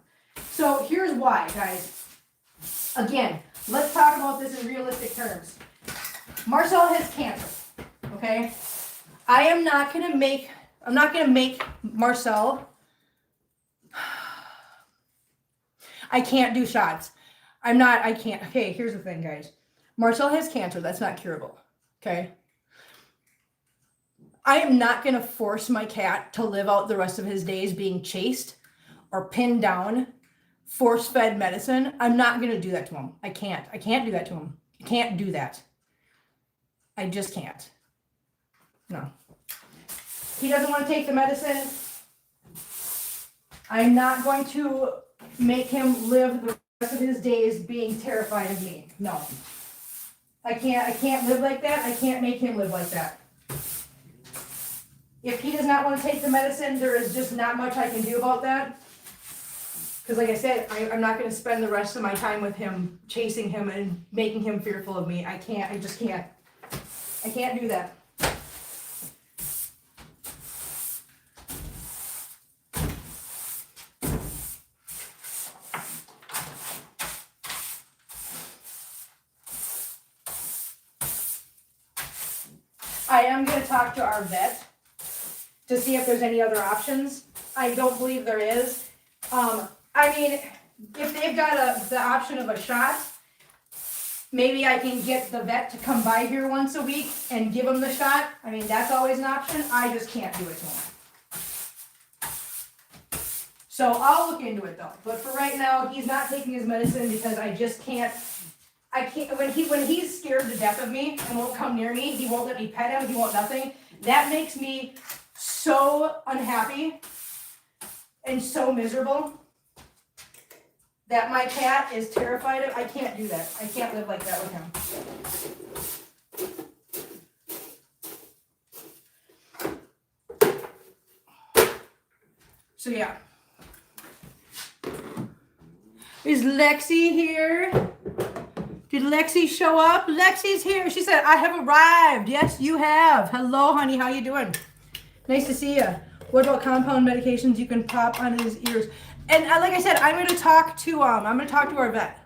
So here's why, guys. Again, let's talk about this in realistic terms. Marcel has cancer, okay? I'm not going to make Marcel, I can't do shots. I can't. Okay, here's the thing, guys. Marcel has cancer. That's not curable, okay? I am not going to force my cat to live out the rest of his days being chased or pinned down, force-fed medicine. I'm not going to do that to him. I can't. I can't do that to him. I can't do that. I just can't. No. He doesn't want to take the medicine. I'm not going to make him live the rest of his days being terrified of me. No. I can't live like that. I can't make him live like that. If he does not want to take the medicine, there is just not much I can do about that. Because like I said, I'm not going to spend the rest of my time with him, chasing him and making him fearful of me. I can't. I just can't. I can't do that. I am going to talk to our vet to see if there's any other options. I don't believe there is. I mean, if they've got the option of a shot, maybe I can get the vet to come by here once a week and give him the shot. I mean, that's always an option. I just can't do it to him. So I'll look into it though. But for right now, he's not taking his medicine because I just can't. I can't. When he's scared to death of me and won't come near me, he won't let me pet him. He won't nothing. That makes me so unhappy and so miserable that my cat is terrified of. I can't do that. I can't live like that with him. So yeah. Is Lexi here? Did Lexi show up? Lexi's here. She said, I have arrived. Yes, you have. Hello, honey. How you doing? Nice to see you. What about compound medications you can pop on his ears? And like I said, I'm going to talk to our vet.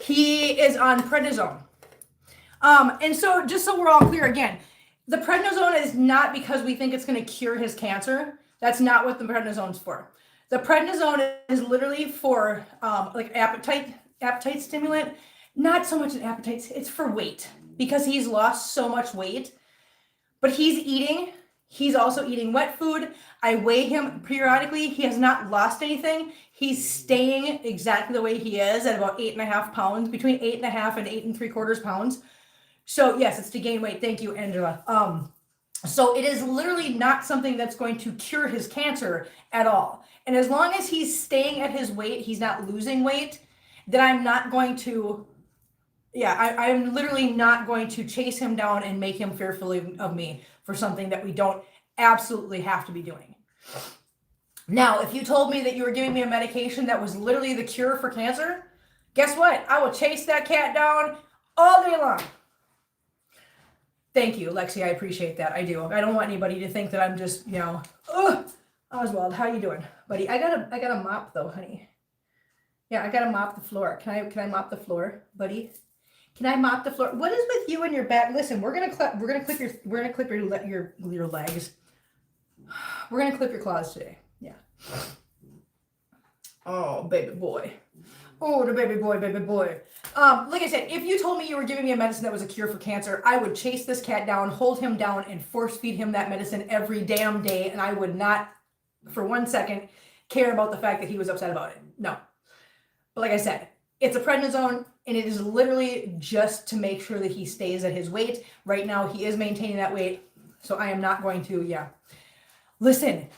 He is on prednisone. And so just so we're all clear again, the prednisone is not because we think it's going to cure his cancer. That's not what the prednisone's for. The prednisone is literally for like appetite stimulant. Not so much an appetite, it's for weight because he's lost so much weight. But he's also eating wet food. I weigh him periodically. He has not lost anything. He's staying exactly the way he is at about 8.5 pounds, between 8.5 and 8.75 pounds. So yes, it's to gain weight. Thank you, Angela. So it is literally not something that's going to cure his cancer at all. And as long as he's staying at his weight, he's not losing weight, then I'm not going to, I'm literally not going to chase him down and make him fearful of me for something that we don't absolutely have to be doing. Now, if you told me that you were giving me a medication that was literally the cure for cancer, guess what? I will chase that cat down all day long. Thank you, Lexi. I appreciate that. I do. I don't want anybody to think that I'm just, Oswald, how you doing, buddy? I gotta mop though, honey. Yeah, I gotta mop the floor. Can I mop the floor, buddy? Can I mop the floor? What is with you and your back? Listen, we're gonna clip your legs. We're gonna clip your claws today. Yeah. Oh, baby boy. Oh, the baby boy, baby boy. Like I said, if you told me you were giving me a medicine that was a cure for cancer, I would chase this cat down, hold him down, and force feed him that medicine every damn day, and I would not, for 1 second, care about the fact that he was upset about it. No. But like I said, it's a prednisone, and it is literally just to make sure that he stays at his weight. Right now, he is maintaining that weight, so I am not going to, Listen,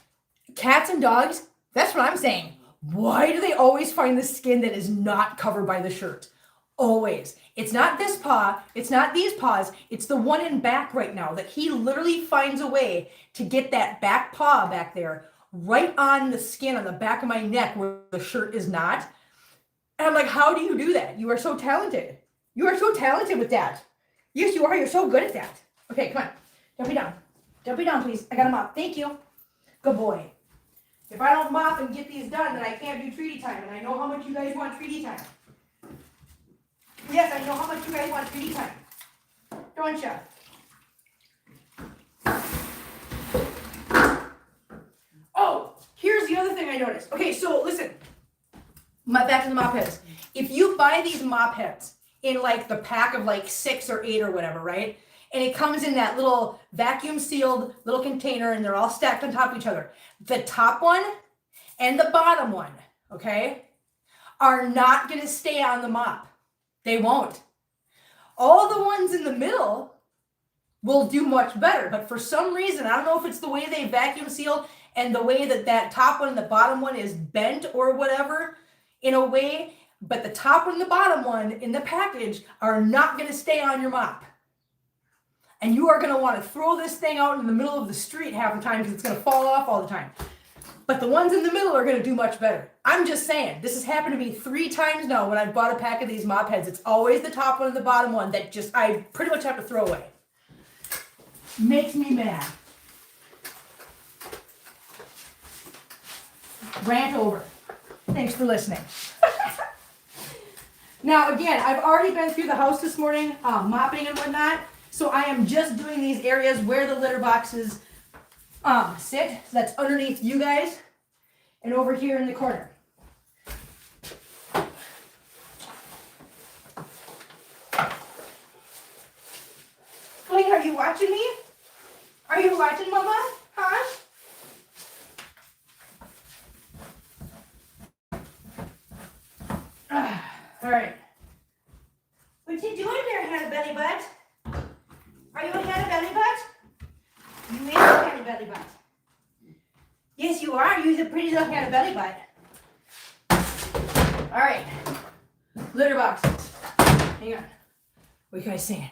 cats and dogs, that's what I'm saying. Why do they always find the skin that is not covered by the shirt? Always. It's not this paw. It's not these paws. It's the one in back right now that he literally finds a way to get that back paw back there right on the skin on the back of my neck where the shirt is not. And I'm like, how do you do that? You are so talented. You are so talented with that. Yes, you are. You're so good at that. Okay, come on. Dump me down. Dump me down, please. I got to mop. Thank you. Good boy. If I don't mop and get these done, then I can't do treaty time. And I know how much you guys want treaty time. Yes, I know how much you guys want treaty time. Don't you? Oh, here's the other thing I noticed. Okay, so listen. Back to the mop heads. If you buy these mop heads in like the pack of like 6 or 8 or whatever, right? And it comes in that little vacuum sealed little container and they're all stacked on top of each other. The top one and the bottom one, okay, are not going to stay on the mop. They won't. All the ones in the middle will do much better. But for some reason, I don't know if it's the way they vacuum seal and the way that that top one and the bottom one is bent or whatever in a way, but the top one and the bottom one in the package are not going to stay on your mop. And you are going to want to throw this thing out in the middle of the street half the time because it's going to fall off all the time. But the ones in the middle are going to do much better. I'm just saying, this has happened to me 3 times now when I've bought a pack of these mop heads. It's always the top one and the bottom one that just, I pretty much have to throw away. Makes me mad. Rant over. Thanks for listening. Now, again, I've already been through the house this morning, mopping and whatnot. So I am just doing these areas where the litter boxes sit. So that's underneath you guys and over here in the corner. Wait, are you watching me? Are you watching, Mama? Huh? All right. What you doing there, Hannah Belly Butt? Are you a Hannah Belly Butt? You is a Hannah Belly Butt. Yes, you are. You're a pretty little Hannah Belly Butt. All right. Litter boxes. Hang on. What are you guys saying?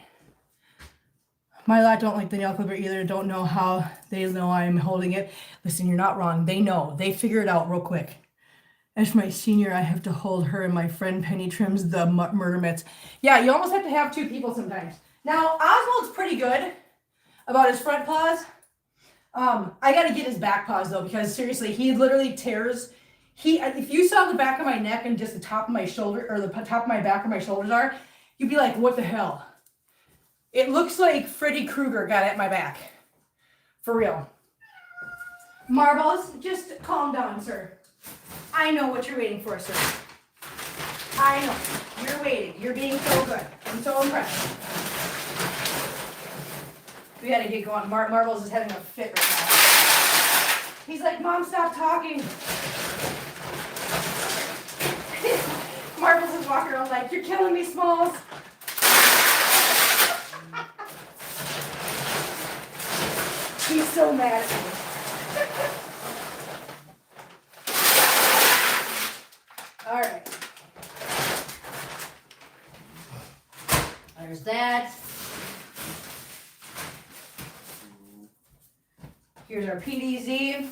My lot don't like the nail clipper either. Don't know how they know I'm holding it. Listen, you're not wrong. They know. They figure it out real quick. As my senior, I have to hold her, and my friend Penny trims the murder mitts. Yeah, you almost have to have 2 people sometimes. Now, Oswald's pretty good about his front paws. I got to get his back paws, though, because seriously, he literally tears if you saw the back of my neck and just the top of my shoulder, or the top of my back where my shoulders are, you'd be like, what the hell? It looks like Freddy Krueger got at my back. For real. Marbles, just calm down, sir. I know what you're waiting for, sir. I know. You're waiting. You're being so good. I'm so impressed. We gotta get going. Marbles is having a fit right now. He's like, Mom, stop talking. Marbles is walking around like, you're killing me, Smalls. He's so mad at me. All right. There's that. Here's our PDZ.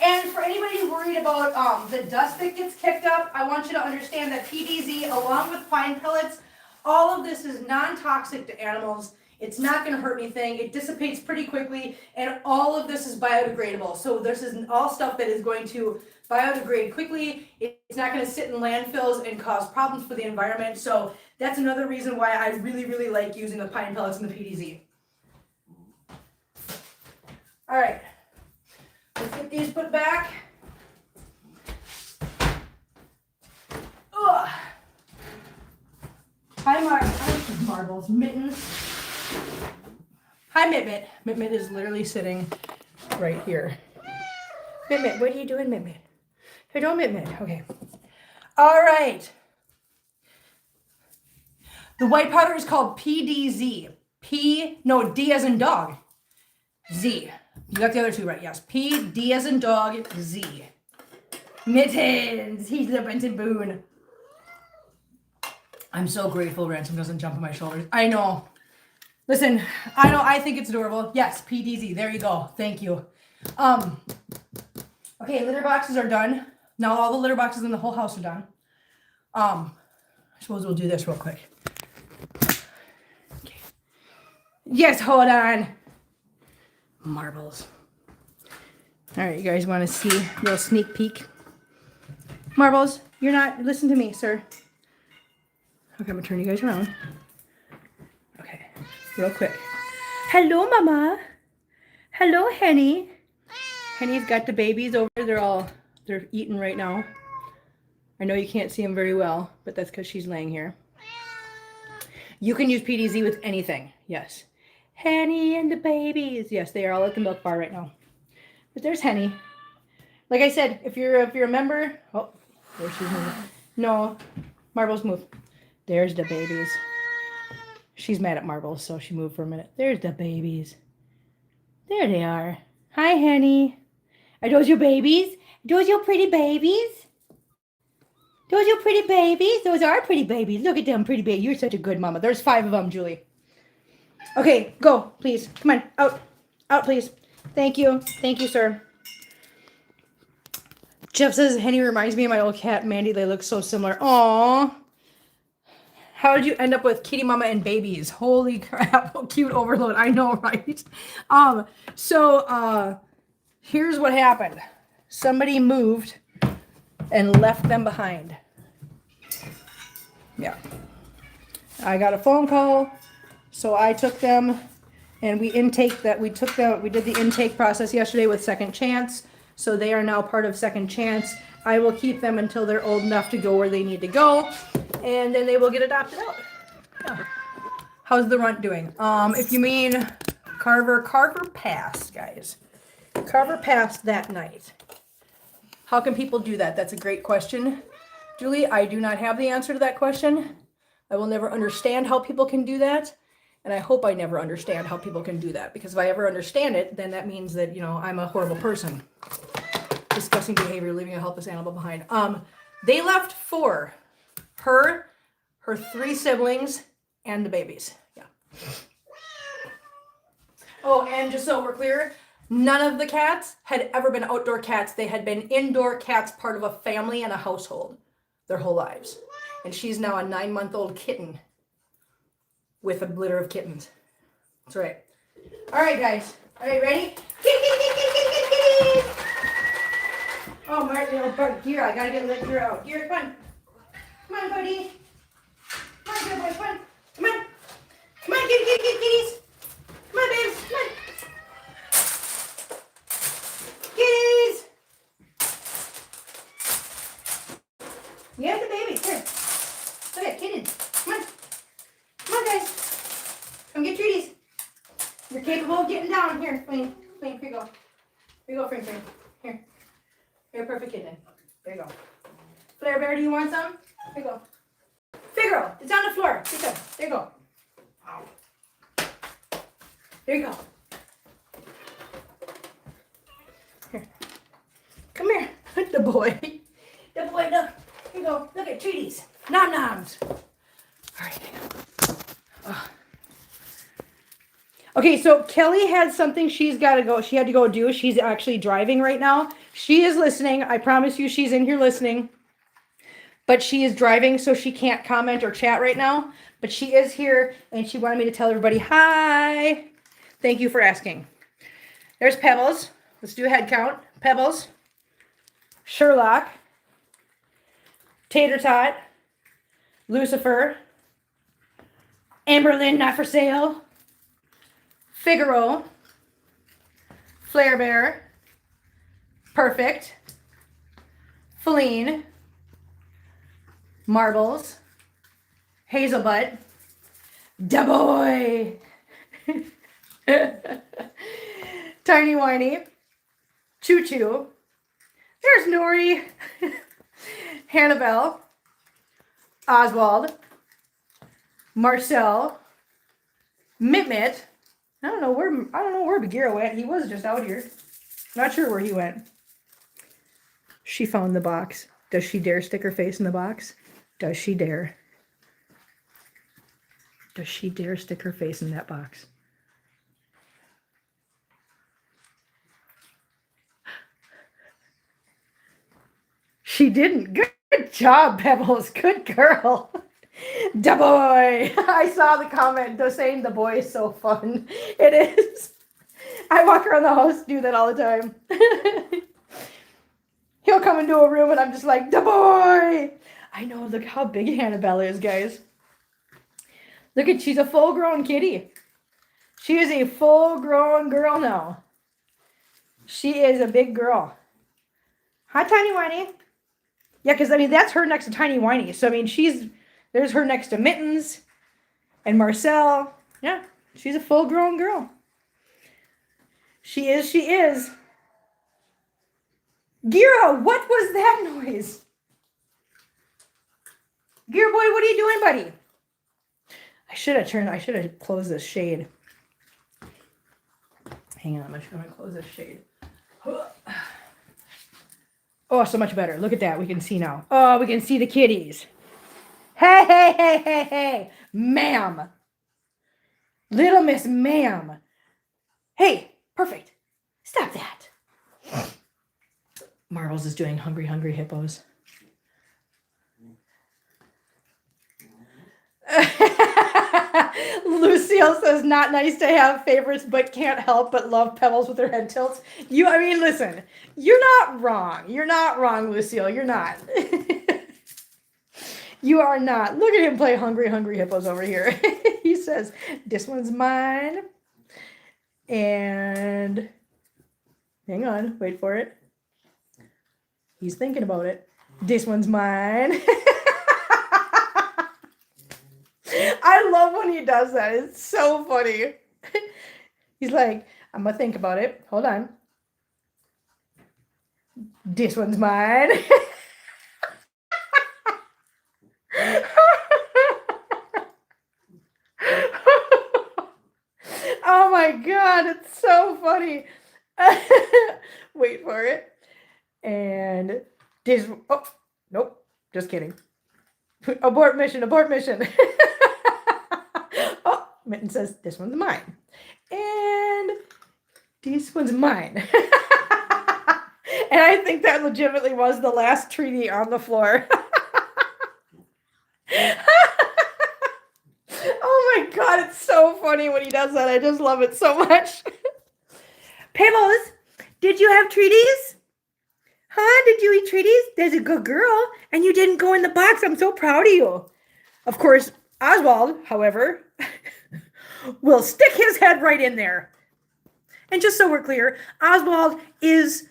And for anybody who's worried about the dust that gets kicked up, I want you to understand that PDZ, along with pine pellets, all of this is non-toxic to animals. It's not going to hurt anything. It dissipates pretty quickly, and all of this is biodegradable. So this is all stuff that is going to biodegrade quickly. It's not going to sit in landfills and cause problems for the environment. So that's another reason why I really, really like using the pine pellets and the PDZ. All right. Let's get these put back. Ugh. Hi, Marbles. Mittens. Hi, Mit-Mit. Mit-Mit is literally sitting right here. Mit-Mit, what are you doing, Mit-Mit? Hey, don't Mit-Mit. Okay. All right. The white powder is called PDZ. D as in dog. Z. You got the other two right, yes. P, D as in dog, Z. Mittens. He's the Benton Boone. I'm so grateful Ransom doesn't jump on my shoulders. I know. Listen, I know, I think it's adorable. Yes, PDZ. There you go. Thank you. Okay, litter boxes are done. Now all the litter boxes in the whole house are done. I suppose we'll do this real quick. Okay. Yes, hold on. Marbles. All right, you guys want to see a little sneak peek? Marbles, you're not, listen to me, sir. Okay, I'm gonna turn you guys around. Okay, real quick. Hello, Mama. Hello, Henny. Henny's got the babies over. They're eating right now. I know you can't see them very well, but that's because she's laying here. You can use PDZ with anything, yes. Henny and the babies. Yes, they are all at the milk bar right now. But there's Henny. Like I said, if you're a member, oh, there she's moving. No, Marbles move. There's the babies. She's mad at Marbles, so she moved for a minute. There's the babies. There they are. Hi, Henny. Are those your babies? Those your pretty babies? Those your pretty babies? Those are pretty babies. Look at them, pretty babies. You're such a good mama. There's 5 of them, Julie. Okay, go, please. Come on, out. Out, please. Thank you. Thank you, sir. Jeff says, Henny reminds me of my old cat, Mandy. They look so similar. Aww. How did you end up with kitty mama and babies? Holy crap, cute overload. I know, right? Here's what happened. Somebody moved and left them behind. Yeah. I got a phone call, so I took them and we did the intake process yesterday with Second Chance. So they are now part of Second Chance. I will keep them until they're old enough to go where they need to go, and then they will get adopted out. Yeah. How's the runt doing? If you mean Carver passed, guys. Carver passed that night. How can people do that? That's a great question, Julie. I do not have the answer to that question. I will never understand how people can do that, and I hope I never understand how people can do that, because if I ever understand it, then that means that, I'm a horrible person. Disgusting behavior, leaving a helpless animal behind. They left 4. Her 3 siblings, and the babies. Yeah. Oh, and just so we're clear, none of the cats had ever been outdoor cats. They had been indoor cats, part of a family and a household their whole lives. And she's now a 9-month-old kitten with a litter of kittens. That's right. All right, guys. Are you ready? Oh, my little bug. Gear, I gotta get the gear out. Gear, come on. Come on, buddy. Come on, good boy, come on. Come on. Come on, kitties. Come on, babes. Come on. Kitties. Yeah, the baby. Here. Look at kittens. Come on. Come on, guys. Come get treaties. You're capable of getting down. Here, Flame. Here you go. Here you go, Flame. Here. You're a perfect kitten. There you go. Flare Bear, do you want some? Here you go. Figaro, it's on the floor. Get them. There you go. There you go. Here. Come here. The boy. The boy, look. Here you go. Look at treaties. Nom noms. All right. Oh. Okay, so Kelly had something she's got to go. She had to go do. She's actually driving right now. She is listening. I promise you she's in here listening. But she is driving, so she can't comment or chat right now. But she is here, and she wanted me to tell everybody, hi. Thank you for asking. There's Pebbles. Let's do a head count. Pebbles. Sherlock. Tater Tot. Lucifer. Amberlynn, not for sale. Figaro. Flare Bear. Perfect. Feline. Marbles. Hazelbutt. Da boy. Tiny Whiny. Choo Choo. There's Nori. Hannibal. Oswald. Marcel. Mit. I don't know where Bagheera went. He was just out here. Not sure where he went. She found the box. Does she dare stick her face in the box? Does she dare? Does she dare stick her face in that box? She didn't. Good job, Pebbles. Good girl. Da boy. I saw the comment saying the boy is so fun. It is. I walk around the house, do that all the time. He'll come into a room and I'm just like, da boy. I know, look how big Hannibal is, guys. Look at, she's a full-grown kitty. She is a full-grown girl now. She is a big girl. Hi, Tiny Whiny. Yeah, because, I mean, that's her next to Tiny Whiny. So, I mean, there's her next to Mittens and Marcel. Yeah, she's a full-grown girl. She is. Gira, what was that noise? Gira boy, what are you doing, buddy? I should have closed this shade. Hang on, I'm just going to close this shade. Oh, so much better. Look at that. We can see now. Oh, we can see the kitties. Hey. Ma'am. Little Miss Ma'am. Hey, perfect. Stop that. Marbles is doing hungry hippos. Lucille says, not nice to have favorites, but can't help but love Pebbles with her head tilts. Listen, you're not wrong. You're not wrong, Lucille. You're not. You are not. Look at him play hungry hippos over here. He says, this one's mine. And hang on, wait for it. He's thinking about it. This one's mine. I love when he does that. It's so funny. He's like, I'm going to think about it. Hold on. This one's mine. Oh my God, it's so funny. Wait for it. And this, oh, nope, just kidding. Abort mission. Oh, Mitten says, this one's mine. And this one's mine. And I think that legitimately was the last treaty on the floor. Oh my God, it's so funny when he does that. I just love it so much. Pebbles, did you have treaties? Huh? Did you eat treaties? There's a good girl. And you didn't go in the box. I'm so proud of you. Of course, Oswald, however, will stick his head right in there. And just so we're clear, Oswald is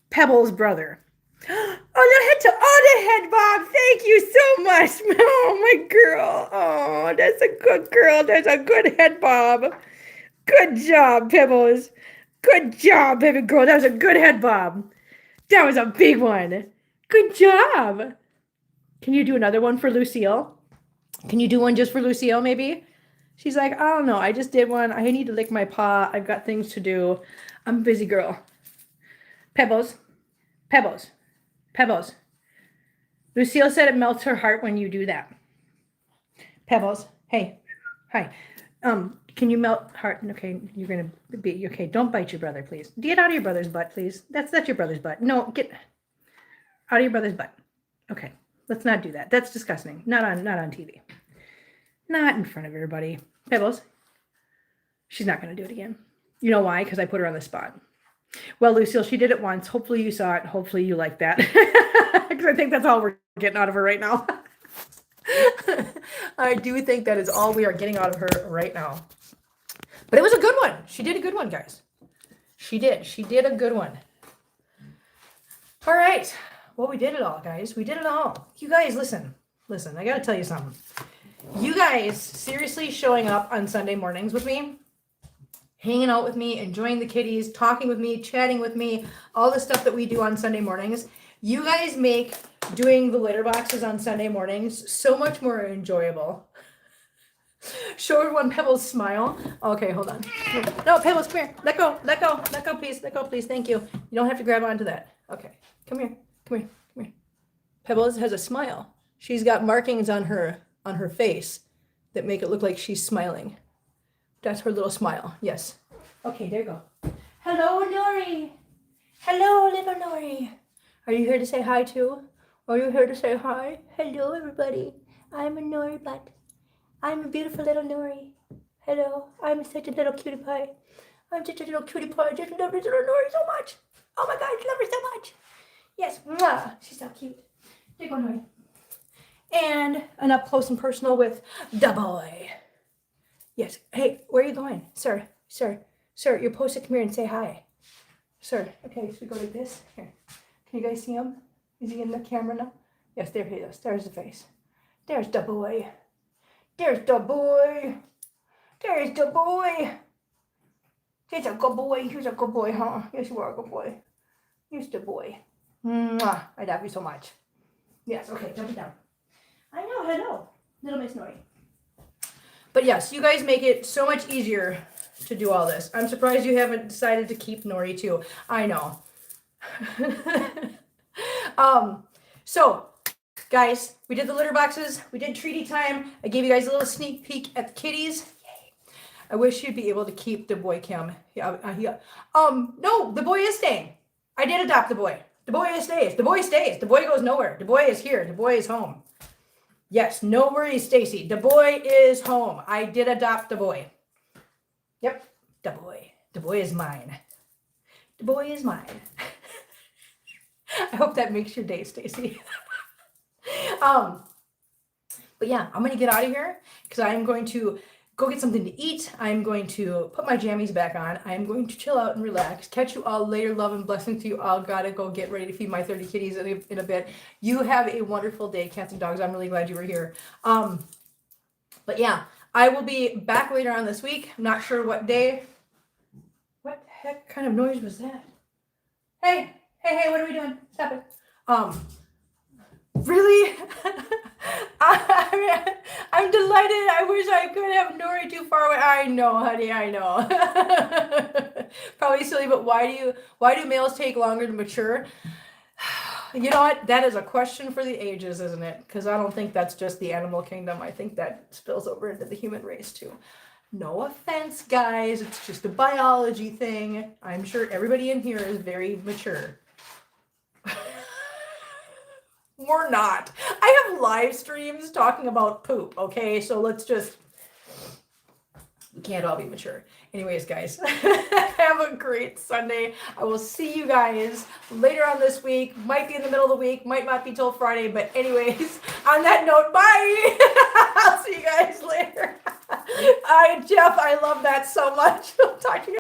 Pebble's brother. Oh, the head bob. Thank you so much. Oh, my girl. Oh, that's a good girl. That's a good head bob. Good job, Pebbles. Good job, baby girl. That was a good head bob. That was a big one. Good job. Can you do another one for Lucille? Can you do one just for Lucille, maybe? She's like, I don't know. I just did one. I need to lick my paw. I've got things to do. I'm a busy girl. Pebbles. Pebbles. Pebbles. Lucille said it melts her heart when you do that. Pebbles. Hey. Hi. Can you melt heart? Okay, you're gonna be okay. Don't bite your brother, please. Get out of your brother's butt, please. That's your brother's butt. No, get out of your brother's butt. Okay, let's not do that. That's disgusting. Not on TV. Not in front of everybody. Pebbles. She's not gonna do it again. You know why? Because I put her on the spot. Well, Lucille, she did it once. Hopefully you saw it. Hopefully you like that. Because I think that's all we're getting out of her right now. I do think that is all we are getting out of her right now. But it was a good one. She did a good one, guys. She did. She did a good one. All right. Well, we did it all, guys. We did it all. You guys, listen. Listen, I got to tell you something. You guys seriously showing up on Sunday mornings with me, hanging out with me, enjoying the kitties, talking with me, chatting with me, all the stuff that we do on Sunday mornings. You guys make doing the litter boxes on Sunday mornings so much more enjoyable. Show everyone Pebbles' smile. Okay, hold on. No, Pebbles, come here. Let go, please. Let go, please. Thank you. You don't have to grab onto that. Okay, come here. Pebbles has a smile. She's got markings on her face that make it look like she's smiling. That's her little smile. Yes. Okay, there you go. Hello, Nori. Hello, little Nori. Are you here to say hi too? Are you here to say hi? Hello, everybody. I'm a Nori butt. I'm a beautiful little Nori. Hello. I'm such a little cutie pie. I'm such a little cutie pie. I just love this little Nori so much. Oh my God, I love her so much. Yes. Mwah. She's so cute. There you go, Nori. And an up close and personal with the boy. Yes. Hey, where are you going? Sir, you're supposed to come here and say hi. Sir. Okay, should we go like this? Here. Can you guys see him? Is he in the camera now? Yes, there he is. There's the face. There's the boy. There's the boy. There's the boy. He's a good boy. He's a good boy, huh? Yes, you are a good boy. He's the boy. Mwah. I love you so much. Yes, okay, jump it down. I know, hello. Little Miss Nori. But yes, you guys make it so much easier to do all this. I'm surprised you haven't decided to keep Nori too. I know. So guys, we did the litter boxes. We did treaty time. I gave you guys a little sneak peek at the kitties. Yay. I wish you'd be able to keep the boy Kim. No, the boy is staying. I did adopt the boy. The boy stays. The boy stays. The boy goes nowhere. The boy is here. The boy is home. Yes, no worries, Stacy. The boy is home. I did adopt the boy. Yep, the boy. The boy is mine. The boy is mine. I hope that makes your day, Stacy. But yeah, I'm going to get out of here because I'm going to go get something to eat. I'm going to put my jammies back on. I'm going to chill out and relax. Catch you all later. Love and blessings to you all. Gotta go get ready to feed my 30 kitties in a bit. You have a wonderful day, cats and dogs. I'm really glad you were here. But yeah, I will be back later on this week. I'm not sure what day. What the heck kind of noise was that? Hey, what are we doing? Stop it. Really? I'm delighted. I wish I could have Nori too far away. I know, honey, I know. Probably silly, but why do males take longer to mature? You know what? That is a question for the ages, isn't it? Because I don't think that's just the animal kingdom. I think that spills over into the human race too. No offense, guys. It's just a biology thing. I'm sure everybody in here is very mature. We're not. I have live streams talking about poop, okay? So let's just... We can't all be mature. Anyways, guys, have a great Sunday. I will see you guys later on this week. Might be in the middle of the week. Might not be till Friday. But anyways, on that note, bye. I'll see you guys later. Jeff, I love that so much. Talk to you.